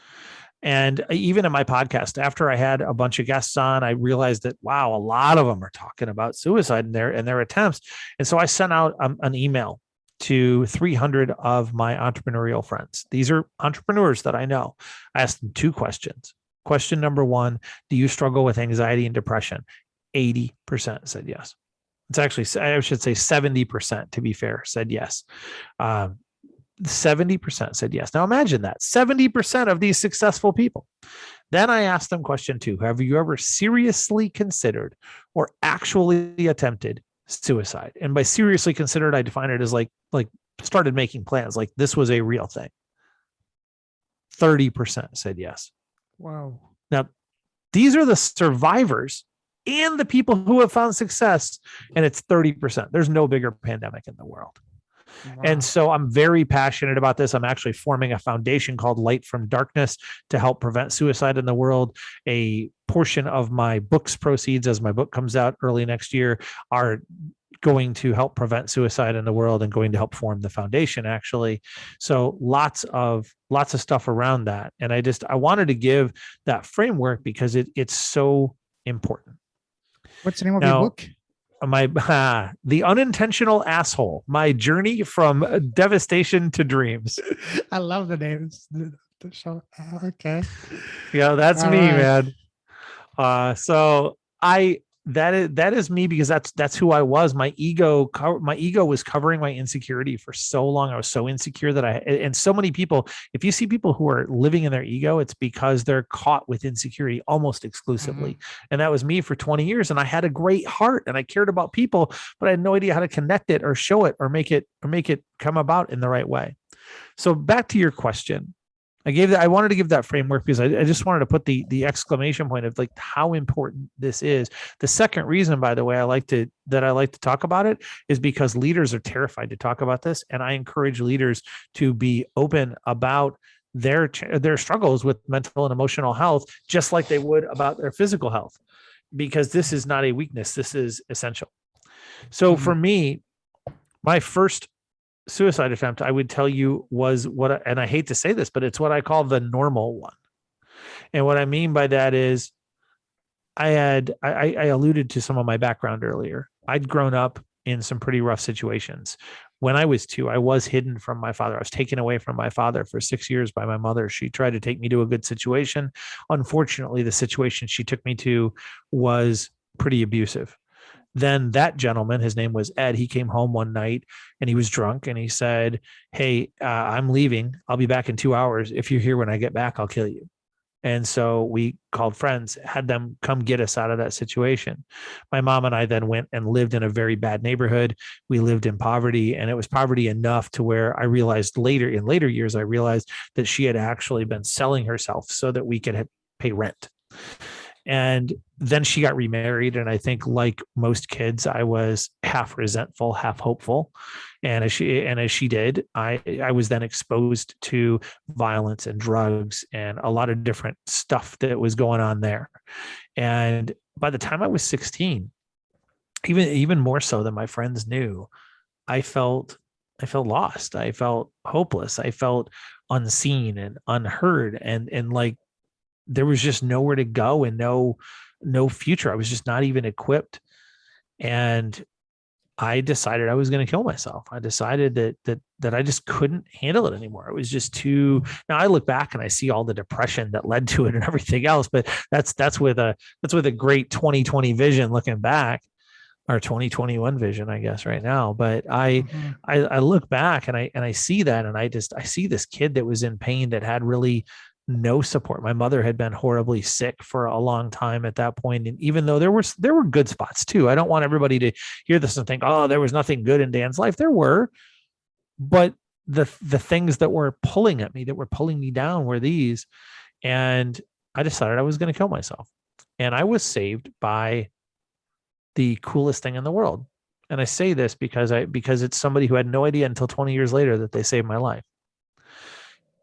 And even in my podcast, after I had a bunch of guests on, I realized that, wow, a lot of them are talking about suicide and their attempts. And so I sent out an email to 300 of my entrepreneurial friends. These are entrepreneurs that I know. I asked them 2 questions. Question number 1, do you struggle with anxiety and depression? 80% said yes. It's actually, I should say 70%, to be fair, said yes. 70% said yes. Now imagine that 70% of these successful people. Then I asked them question 2, have you ever seriously considered or actually attempted suicide? And by seriously considered, I define it as like started making plans, like this was a real thing. 30% said yes. Wow. Now, these are the survivors and the people who have found success, and it's 30%. There's no bigger pandemic in the world. Wow. And so I'm very passionate about this. I'm actually forming a foundation called Light from Darkness to help prevent suicide in the world. A portion of my book's proceeds, as my book comes out early next year, are going to help prevent suicide in the world and going to help form the foundation, actually. So lots of stuff around that. And I wanted to give that framework because it's so important. What's the name of your book? The Unintentional Asshole, my journey from devastation to dreams. I love the names. The show. Okay. Yeah, that's all me, right, man. So that is me, because that's who I was. My ego was covering my insecurity for so long. I was so insecure that and so many people, if you see people who are living in their ego, it's because they're caught with insecurity almost exclusively. And that was me for 20 years. And I had a great heart and I cared about people, but I had no idea how to connect it or show it or make it come about in the right way. So back to your question. I wanted to give that framework because I just wanted to put the exclamation point of like how important this is. The second reason, by the way, I like to talk about it is because leaders are terrified to talk about this. And I encourage leaders to be open about their struggles with mental and emotional health, just like they would about their physical health, because this is not a weakness. This is essential. So for me, my first suicide attempt, I would tell you, was and I hate to say this, but it's what I call the normal one. And what I mean by that is I alluded to some of my background earlier. I'd grown up in some pretty rough situations. When I was 2, I was hidden from my father. I was taken away from my father for 6 years by my mother. She tried to take me to a good situation. Unfortunately, the situation she took me to was pretty abusive. Then that gentleman, his name was Ed, he came home one night and he was drunk and he said, hey, I'm leaving. I'll be back in 2 hours. If you're here when I get back, I'll kill you. And so we called friends, had them come get us out of that situation. My mom and I then went and lived in a very bad neighborhood. We lived in poverty, and it was poverty enough to where I realized in later years, I realized that she had actually been selling herself so that we could pay rent. And then she got remarried. And I think, like most kids, I was half resentful, half hopeful. And as she did, I was then exposed to violence and drugs and a lot of different stuff that was going on there. And by the time I was 16, even more so than my friends knew, I felt lost. I felt hopeless. I felt unseen and unheard, and like there was just nowhere to go and no future. I was just not even equipped. And I decided I was going to kill myself. I decided that I just couldn't handle it anymore. It was just too. Now I look back and I see all the depression that led to it and everything else, but that's with a great 20/20 vision looking back. our 2021 vision, I guess, right now. But I, Mhm. I, I look back and I see that, and I see this kid that was in pain that had really no support. My mother had been horribly sick for a long time at that point, and even though there were good spots too, I don't want everybody to hear this and think, oh, there was nothing good in Dan's life. There were, but the things that were pulling at me, that were pulling me down, were these, and I decided I was going to kill myself, and I was saved by the coolest thing in the world. And I say this because it's somebody who had no idea until 20 years later that they saved my life.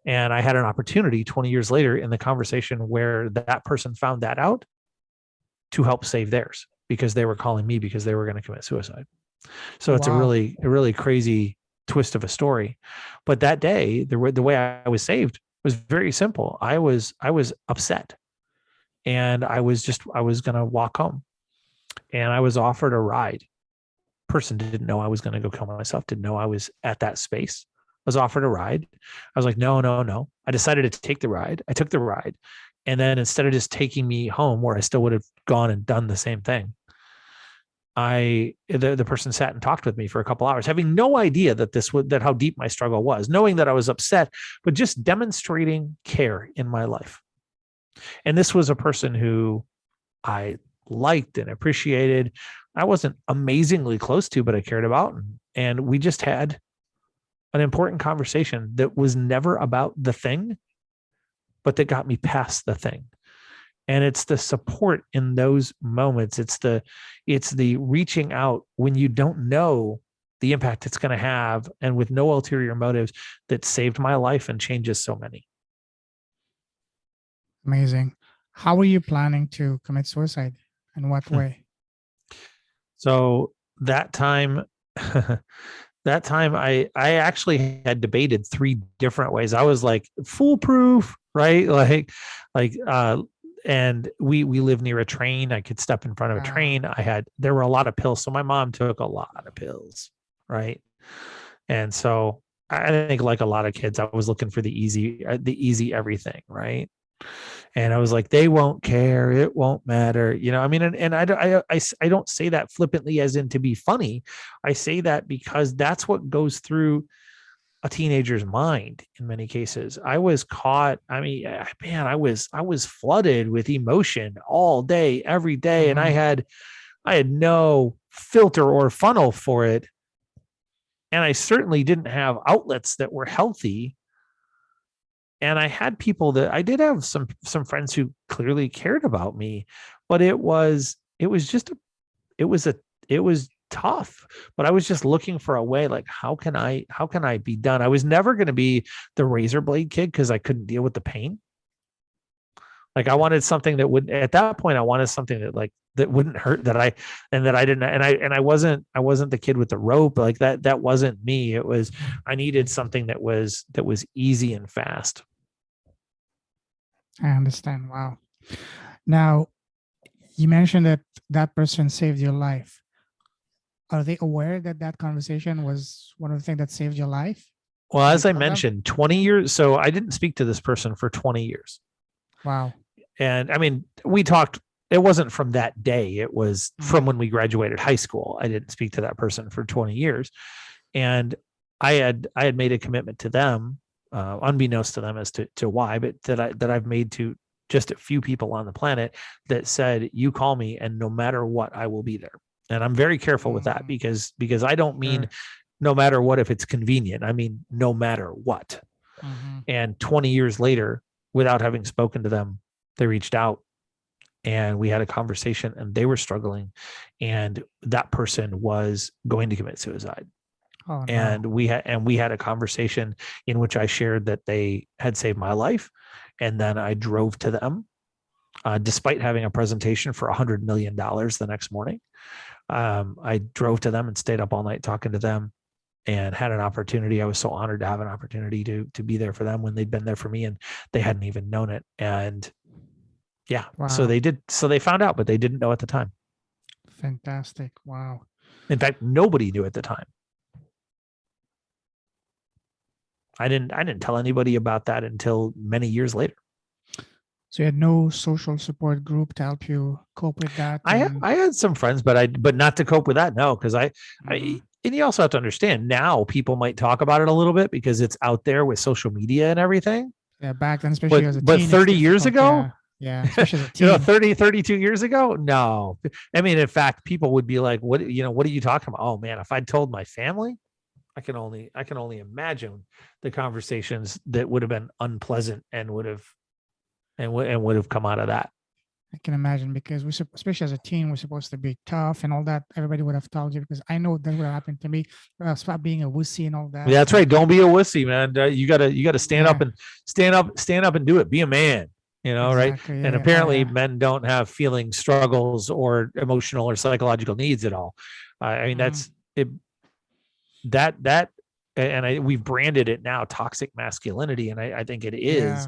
And I had an opportunity 20 years later in the conversation where that person found that out to help save theirs, because they were calling me because they were going to commit suicide. So it's Wow. a really crazy twist of a story. But that day, the way I was saved was very simple. I was upset, and I was going to walk home, and I was offered a ride. Person didn't know I was going to go kill myself, didn't know I was at that space. I was offered a ride. I was like, no, no, no. I decided to take the ride. I took the ride. And then instead of just taking me home where I still would have gone and done the same thing, the person sat and talked with me for a couple hours, having no idea that how deep my struggle was, knowing that I was upset, but just demonstrating care in my life. And this was a person who I liked and appreciated. I wasn't amazingly close to, but I cared about. And we just had an important conversation that was never about the thing, but that got me past the thing. And it's the support in those moments. It's the reaching out when you don't know the impact it's going to have, and with no ulterior motives, that saved my life and changes so many. Amazing. How are you planning to commit suicide? In what way? So that time, that time I actually had debated three different ways. I was like, foolproof, right? Like and we live near a train. I could step in front of a train. There were a lot of pills. So my mom took a lot of pills, right? And so I think, like a lot of kids, I was looking for the easy everything, right? And I was like, they won't care, it won't matter, I mean. And I don't say that flippantly as in to be funny. I say that because that's what goes through a teenager's mind in many cases. I was caught. I mean, man, I was flooded with emotion all day, every day, and Mhm. I had no filter or funnel for it, and I certainly didn't have outlets that were healthy. And I had people that I did have some friends who clearly cared about me, but it was just it was a it was tough. But I was just looking for a way, like, how can I be done? I was never going to be the razor blade kid because I couldn't deal with the pain. Like, I wanted something that would, at that point, I wanted something that, like, that wouldn't hurt, that I didn't, I wasn't the kid with the rope, like that wasn't me. I needed something that was easy and fast. I understand. Wow. Now, you mentioned that that person saved your life. Are they aware that that conversation was one of the things that saved your life? Well, Did you as I tell them? mentioned, 20 years. So I didn't speak to this person for 20 years. Wow. And I mean, we talked, it wasn't from that day. It was from Mhm. when we graduated high school. I didn't speak to that person for 20 years. And I had made a commitment to them, unbeknownst to them as to why, but that I've made to just a few people on the planet, that said, you call me and no matter what, I will be there. And I'm very careful with that, Mhm. because I don't mean Sure. no matter what if it's convenient. I mean, no matter what. Mhm. And 20 years later, without having spoken to them, they reached out and we had a conversation, and they were struggling, and that person was going to commit suicide. Oh And no. we had a conversation in which I shared that they had saved my life. And then I drove to them, despite having a presentation for $100 million the next morning. I drove to them and stayed up all night talking to them, and had an opportunity. I was so honored to have an opportunity to be there for them when they'd been there for me, and they hadn't even known it. And yeah, so Wow. they did. So they found out, but they didn't know at the time. Fantastic. Wow. In fact, nobody knew at the time. I didn't tell anybody about that until many years later. So you had no social support group to help you cope with that, and I had some friends, but not to cope with that. No, because Mhm. and you also have to understand now people might talk about it a little bit because it's out there with social media and everything. Yeah, back then, especially as a But teen, it's 30 years difficult. ago, Yeah, yeah, especially as a you know, teen. 30, 32 years ago, no. I mean, in fact, people would be like, what are you talking about? Oh man, if I'd told my family, I can only imagine the conversations that would have been unpleasant and would have and would have come out of that. I can imagine because especially as a teen, we're supposed to be tough and all that. Everybody would have told you because I know that would have happened to me. Stop being a wussy and all Yeah, that. that's And right. Don't be a wussy, man. You gotta yeah, stand up and do it. Be a man. You know, right? exactly. Yeah, And yeah. Oh apparently, yeah. men don't have feeling struggles or emotional or psychological needs at all. I mean, Hmm. that's it. That and we've branded it now toxic masculinity, and I think it is.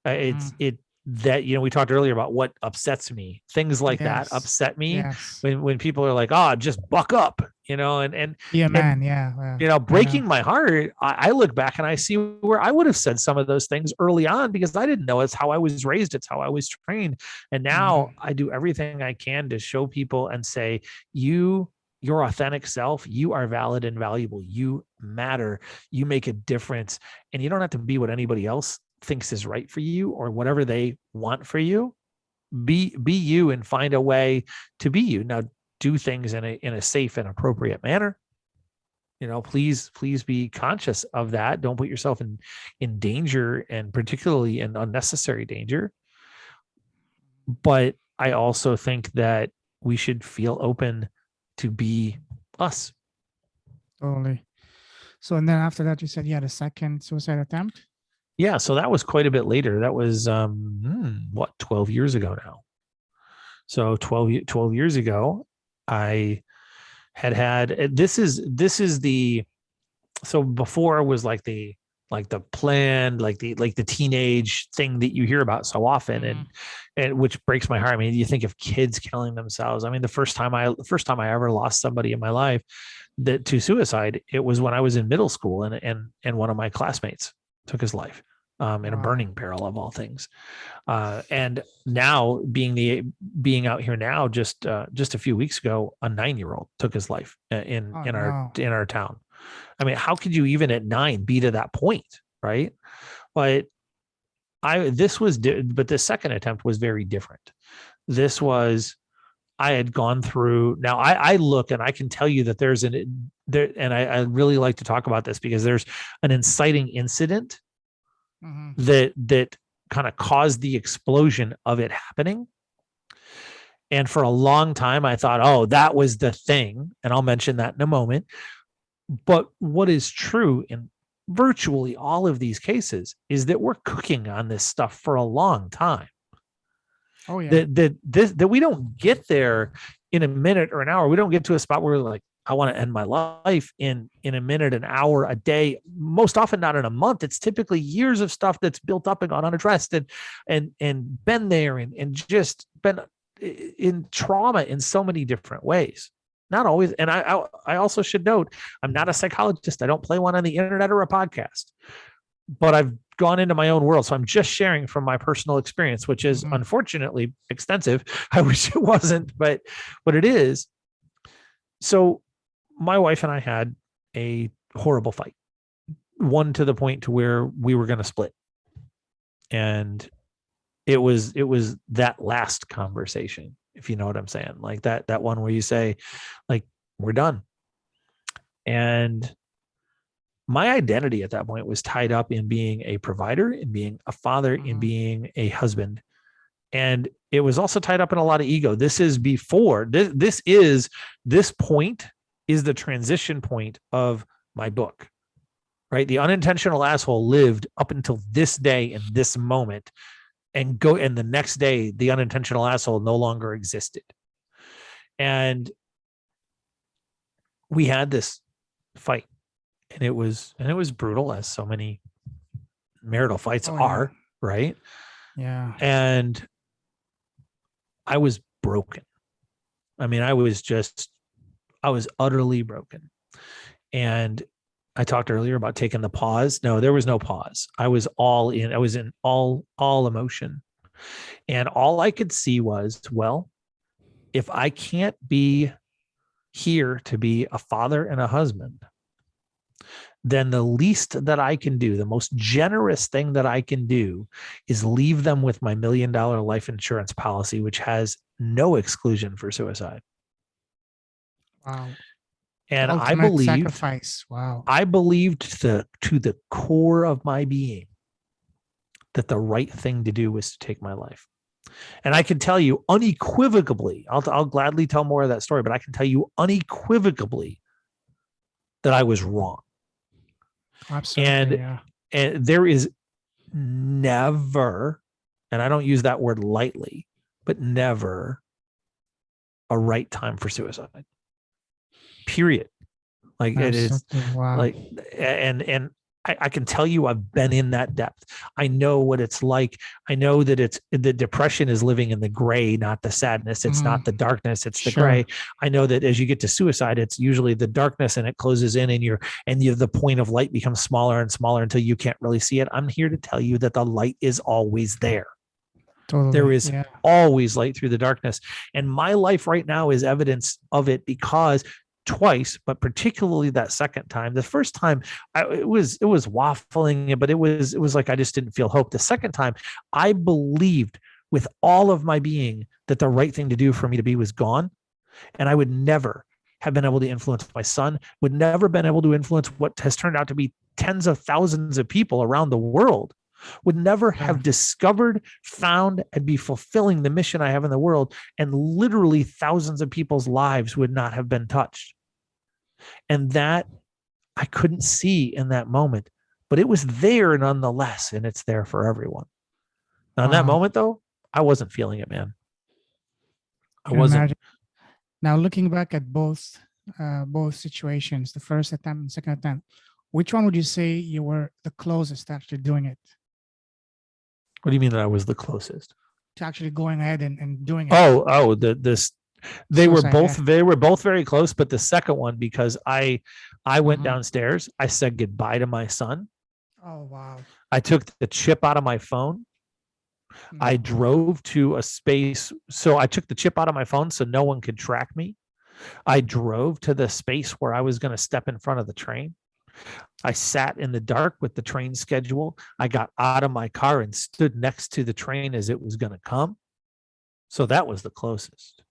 Yeah. Hmm. It that we talked earlier about what upsets me. Things like that Yes. upset me Yes. when people are like, "Oh, just buck up," Be a and man. Yeah. Yeah. I know. breaking my heart. I look back and I see where I would have said some of those things early on because I didn't know it's how I was raised, it's how I was trained, and Hmm. now I do everything I can to show people and say, your authentic self, you are valid and valuable, you matter, you make a difference, and you don't have to be what anybody else thinks is right for you or whatever they want for you. Be you and find a way to be you. Now do things in a safe and appropriate manner. Please be conscious of that. Don't put yourself in danger, and particularly in unnecessary danger. But I also think that we should feel open to be us. Totally. So and then after that, you said you had a second suicide attempt. Yeah, so that was quite a bit later. That was 12 years ago now. So 12 years ago, I had this is the so before was like the planned, like the teenage thing that you hear about so often, Hmm. and which breaks my heart. I mean, you think of kids killing themselves. I mean, the first time I ever lost somebody in my life that to suicide, it was when I was in middle school, and one of my classmates took his life, in a Wow. burning barrel of all things. And now being out here now, just a few weeks ago, a 9-year-old took his life in Oh in our no. in our town. I mean, how could you even at 9 be to that point, right? But but the second attempt was very different. This Hmm. was I had gone through. Now I look and I can tell you that and I really like to talk about this because there's an inciting incident Hmm. that kind of caused the explosion of it happening. And for a long time, I thought, oh, that was the thing. And I'll mention that in a moment. But what is true in virtually all of these cases is that we're cooking on this stuff for a long time. Oh yeah. That we don't get there in a minute or an hour. We don't get to a spot where we're like, I want to end my life in a minute, an hour, a day. Most often not in a month. It's typically years of stuff that's built up and gone unaddressed, and been there, and just been in trauma in so many different ways. Not always. And I also should note, I'm not a psychologist. I don't play one on the internet or a podcast, but I've gone into my own world. So I'm just sharing from my personal experience, which is Hmm. unfortunately extensive. I wish it wasn't, but it is. So my wife and I had a horrible fight, one to the point to where we were going to split. And it was that last conversation, if you know what I'm saying, like that one where you say, like, we're done. And my identity at that point was tied up in being a provider, in being a father, in Hmm. being a husband. And it was also tied up in a lot of ego. This point is the transition point of my book, right? The unintentional asshole lived up until this day in this moment, and the next day the unintentional asshole no longer existed. And we had this fight, and it was brutal, as so many marital fights Oh yeah. are, right? Yeah. And I was broken. I mean, I was utterly broken. And I talked earlier about taking the pause. No, there was no pause. I was all in. I was in all emotion. And all I could see was, well, if I can't be here to be a father and a husband, then the least that I can do, the most generous thing that I can do, is leave them with my $1 million life insurance policy, which has no exclusion for suicide. Wow. And Ultimate sacrifice. Wow. I believed to the core of my being that the right thing to do was to take my life. And I can tell you unequivocally, I'll gladly tell more of that story, but I can tell you unequivocally that I was wrong. Absolutely. And there is never, and I don't use that word lightly, but never a right time for suicide. Period. Like Absolutely. it is Wow. like, and I can tell you I've been in that depth. I know what it's like. I know that it's the depression is living in the gray, not the sadness. It's not the darkness, it's the gray. I know that as you get to suicide, it's usually the darkness and it closes in and the point of light becomes smaller and smaller until you can't really see it. I'm here to tell you that the light is always there. Totally. There is always light through the darkness. And my life right now is evidence of it, because twice, but particularly that second time. The first time it was waffling, but it was like I just didn't feel hope. The second time, I believed with all of my being that the right thing to do for me to be was gone, and I would never have been able to influence my son, would never been able to influence what has turned out to be tens of thousands of people around the world, would never have discovered, found, and be fulfilling the mission I have in the world. And literally thousands of people's lives would not have been touched. And that I couldn't see in that moment, but it was there nonetheless. And it's there for everyone. Now, in that moment though, I wasn't feeling it, man. I wasn't. Imagine. Now, looking back at both situations, the first attempt and second attempt, which one would you say you were the closest to actually doing it? What do you mean that I was the closest? To actually going ahead and doing it. They were both very close, but the second one, because I went downstairs, I said goodbye to my son. Oh, wow. I took the chip out of my phone. I drove to a space. So I took the chip out of my phone so no one could track me. I drove to the space where I was going to step in front of the train. I sat in the dark with the train schedule. I got out of my car and stood next to the train as it was going to come. So that was the closest.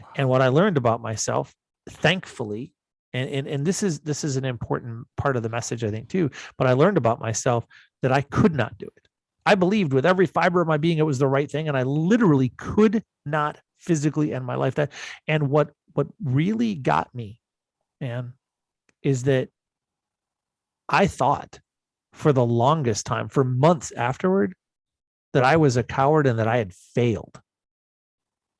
Wow. And what I learned about myself, thankfully, and this is an important part of the message, I think, too, but I learned about myself that I could not do it. I believed with every fiber of my being it was the right thing, and I literally could not physically end my life. And what really got me, man, is that I thought for the longest time, for months afterward, that I was a coward and that I had failed.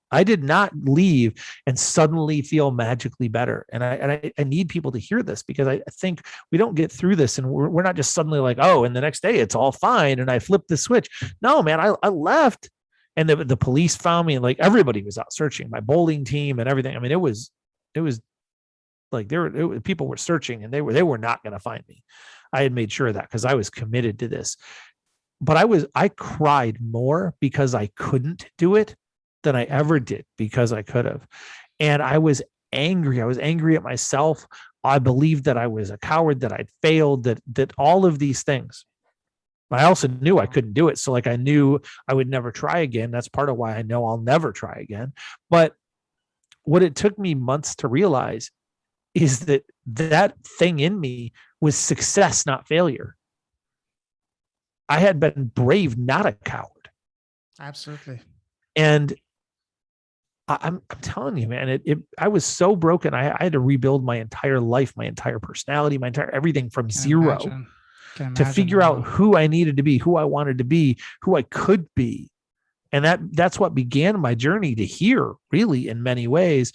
I did not leave and suddenly feel magically better. And I need people to hear this, because I think we don't get through this and we're not just suddenly like, oh, and the next day it's all fine and I flipped the switch. No, man, I left and the police found me, and like everybody was out searching, my bowling team and everything. I mean, it was like people were searching and they were not going to find me. I had made sure of that because I was committed to this. But I cried more because I couldn't do it than I ever did because I could have. And I was angry. I was angry at myself. I believed that I was a coward, that I'd failed, that all of these things. I also knew I couldn't do it. So like I knew I would never try again. That's part of why I know I'll never try again. But what it took me months to realize is that thing in me was success, not failure. I had been brave, not a coward. Absolutely. And I'm telling you, man, I was so broken. I had to rebuild my entire life, my entire personality, my entire everything from zero to figure out who I needed to be, who I wanted to be, who I could be. And that's what began my journey to here, really, in many ways.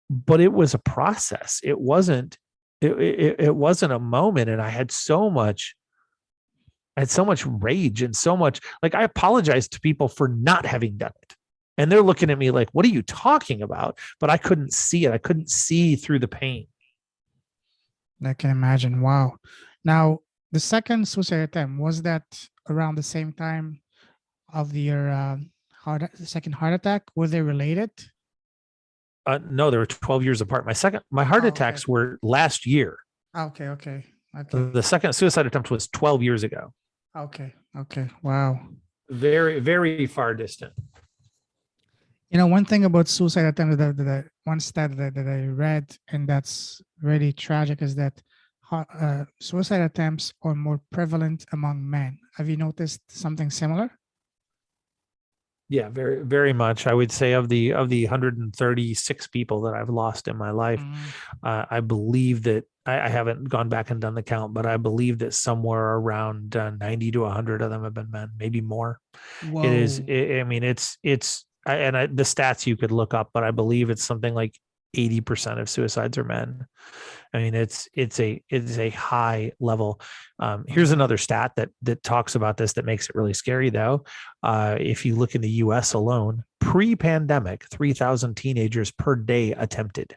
But it was a process. It wasn't a moment. And I had so much rage and so much, like, I apologized to people for not having done it. And they're looking at me like, what are you talking about? But I couldn't see it. I couldn't see through the pain. I can imagine. Wow. Now, the second suicide attempt, was that around the same time of your second heart attack? Were they related? No, they were 12 years apart. My heart Oh, okay. attacks were last year. Okay, okay, okay, The second suicide attempt was 12 years ago. okay, okay. Wow. Very, very far distant. One thing about suicide attempt that one stat that I read, and that's really tragic, is that suicide attempts are more prevalent among men. Have you noticed something similar? Yeah, very, very much. I would say of the 136 people that I've lost in my life, Mhm. I believe that I haven't gone back and done the count, but I believe that somewhere around 90 to 100 of them have been men, maybe more. It is. Whoa. I mean, the stats you could look up, but I believe it's something like 80% of suicides are men. I mean, it's a high level. Here's Mhm. another stat that talks about this that makes it really scary, though. If you look in the U.S. alone, pre-pandemic, 3,000 teenagers per day attempted.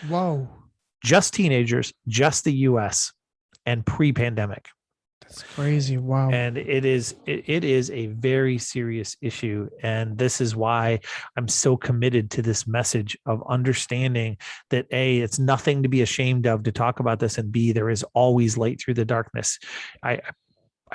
Whoa. Just teenagers, just the U.S. and pre-pandemic. That's crazy. Wow. And it is a very serious issue, and this is why I'm so committed to this message of understanding that A, it's nothing to be ashamed of to talk about this, and B, there is always light through the darkness. I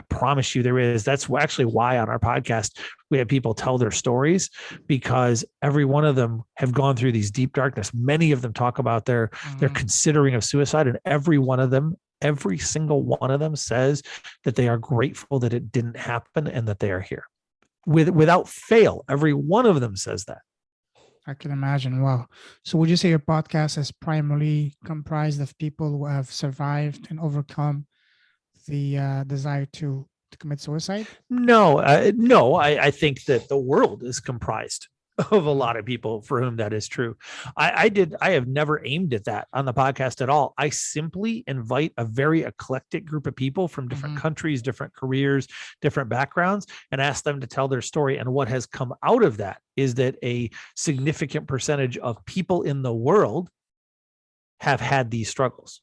promise you there is. That's actually why on our podcast we have people tell their stories, because every one of them have gone through these deep darkness. Many of them talk about their Mhm. considering of suicide, and every single one of them says that they are grateful that it didn't happen and that they are here. Without fail, every one of them says that. I can imagine. Wow. So would you say your podcast is primarily comprised of people who have survived and overcome the desire to commit suicide? No, I think that the world is comprised of a Mhm. lot of people for whom that is true. I have never aimed at that on the podcast at all. I simply invite a very eclectic group of people from different Mhm. countries, different careers, different backgrounds, and ask them to tell their story. And what has come out of that is that a significant percentage of people in the world have had these struggles.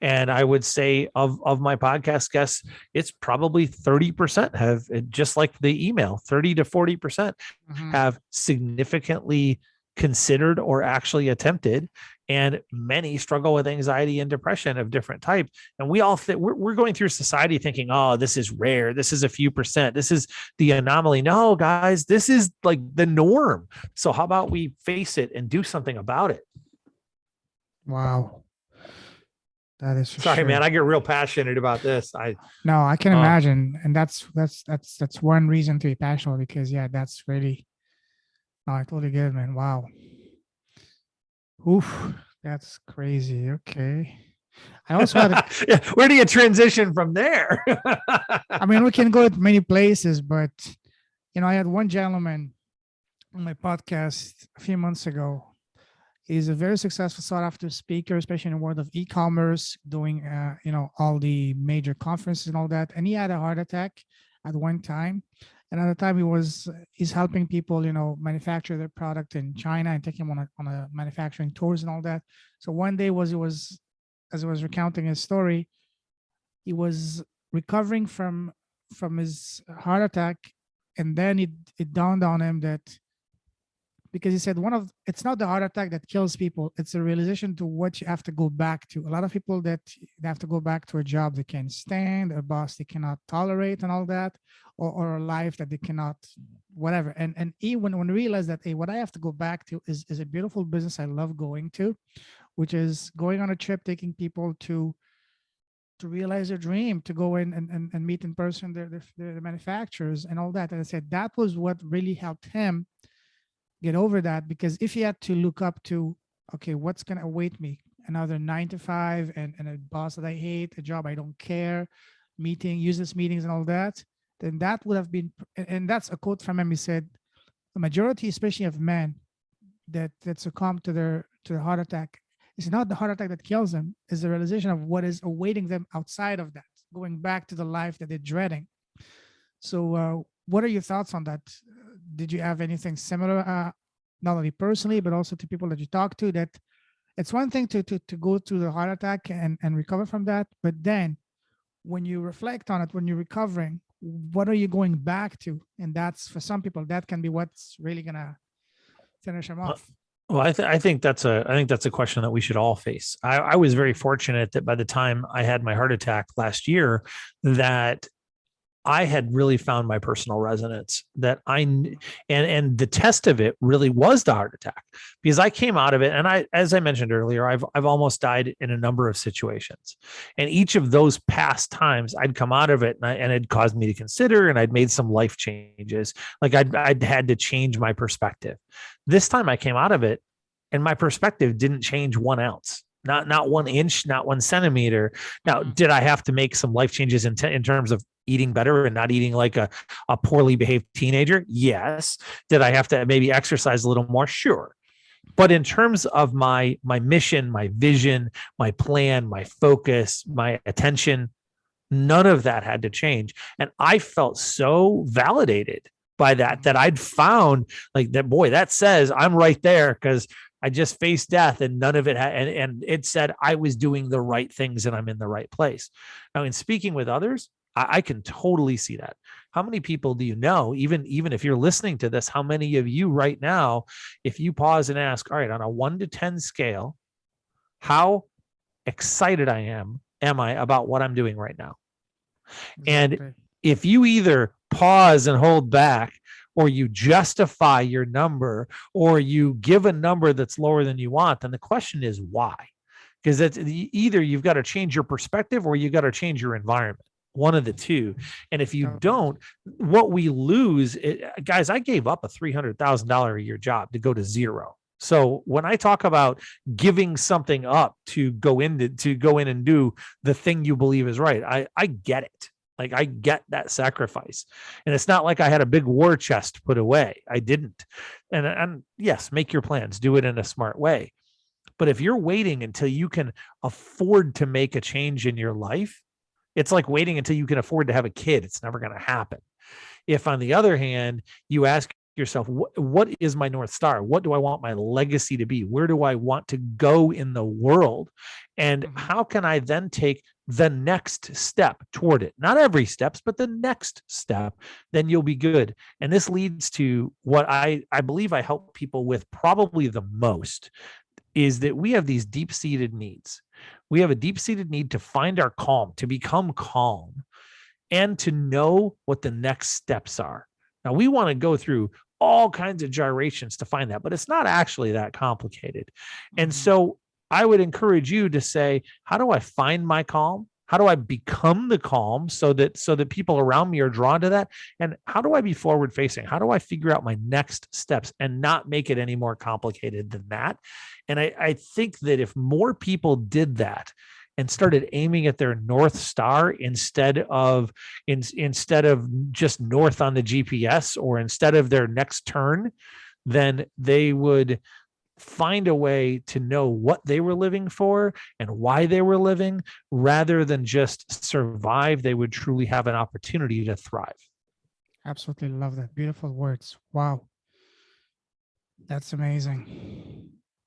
And I would say of my podcast guests, it's probably 30% have, just like the email, 30 to 40% Mhm. have significantly considered or actually attempted. And many struggle with anxiety and depression of different types. And we all we're going through society thinking, oh, this is rare. This is a few percent. This is the anomaly. No, guys, this is like the norm. So how about we face it and do something about it? Wow. That is for Sorry, man. sure. I get real passionate about this. No, I can Oh, imagine, and that's one reason to be passionate, because yeah, that's really. No, I totally get it, man. Wow. Oof, that's crazy. Okay. I also had a. yeah, where do you transition from there? I mean, we can go to many places, but I had one gentleman on my podcast a few months ago. He's a very successful sought after speaker, especially in the world of e-commerce, doing all the major conferences and all that. And he had a heart attack at one time. And at the time he's helping people, manufacture their product in China and taking them on a manufacturing tours and all that. So one day as he was recounting his story, he was recovering from his heart attack, and then it dawned on him that, because he said it's not the heart attack that kills people, it's a realization to what you have to go back to. A lot of people that they have to go back to a job they can't stand, a boss they cannot tolerate and all that, or a life that they cannot, whatever. And he, when he realized that, hey, what I have to go back to is a beautiful business I love going to, which is going on a trip, taking people to realize their dream, to go in and meet in person their manufacturers and all that. And I said that was what really helped him get over that, because if he had to look up to, okay, what's going to await me, another 9 to 5 and a boss that I hate, a job I don't care, useless meetings and all that, then that would have been, and that's a quote from him. He said the majority, especially of men that succumb to their heart attack, it's not the heart attack that kills them, it's the realization of what is awaiting them outside of that, going back to the life that they're dreading. So what are your thoughts on that? Did you have anything similar, not only personally but also to people that you talk to, that it's one thing to go through the heart attack and recover from that, but then when you reflect on it, when you're recovering, what are you going back to? And that's, for some people, that can be what's really gonna finish them off. Well, I think that's a question that we should all face. I was very fortunate that by the time I had my heart attack last year, that I had really found my personal resonance, that and the test of it really was the heart attack, because I came out of it. And as I mentioned earlier, I've almost died in a number of situations, and each of those past times I'd come out of it and it caused me to consider, and I'd made some life changes. Like I'd had to change my perspective. This time I came out of it and my perspective didn't change 1 ounce. Not 1 inch, not 1 centimeter. Now, did I have to make some life changes in terms of eating better and not eating like a poorly behaved teenager? Yes. Did I have to maybe exercise a little more? Sure. But in terms of my mission, my vision, my plan, my focus, my attention, none of that had to change. And I felt so validated by that I'd found like that, boy, that says I'm right there, because I just faced death and none of it and it said I was doing the right things and I'm in the right place. Now, in speaking with others, I can totally see that. How many people do you know, even if you're listening to this, how many of you right now, if you pause and ask, all right, on a 1 to 10 scale, how excited am I about what I'm doing right now? Exactly. And if you either pause and hold back, or you justify your number, or you give a number that's lower than you want, then the question is why? Because that's either you've got to change your perspective or you got to change your environment, one of the two. And if you don't, what we lose, guys, I gave up a $300,000 a year job to go to zero. So when I talk about giving something up to go in and do the thing you believe is right, I get it. Like, I get that sacrifice. And it's not like I had a big war chest put away. I didn't. And yes, make your plans, do it in a smart way. But if you're waiting until you can afford to make a change in your life, it's like waiting until you can afford to have a kid. It's never going to happen. If, on the other hand, you ask yourself, what is my North Star? What do I want my legacy to be? Where do I want to go in the world? And how can I then take the next step toward it? Not every steps, but the next step, then you'll be good. And this leads to what I believe I help people with probably the most, is that we have these deep-seated needs. We have a deep-seated need to find our calm, to become calm, and to know what the next steps are. Now, we want to go through all kinds of gyrations to find that, but it's not actually that complicated. And so I would encourage you to say, how do I find my calm? How do I become the calm so that people around me are drawn to that? And how do I be forward facing? How do I figure out my next steps and not make it any more complicated than that? And I think that if more people did that and started aiming at their North Star instead of just north on the GPS, or instead of their next turn, then they would find a way to know what they were living for and why they were living, rather than just survive. They would truly have an opportunity to thrive. Absolutely love that. Beautiful words. Wow. That's amazing.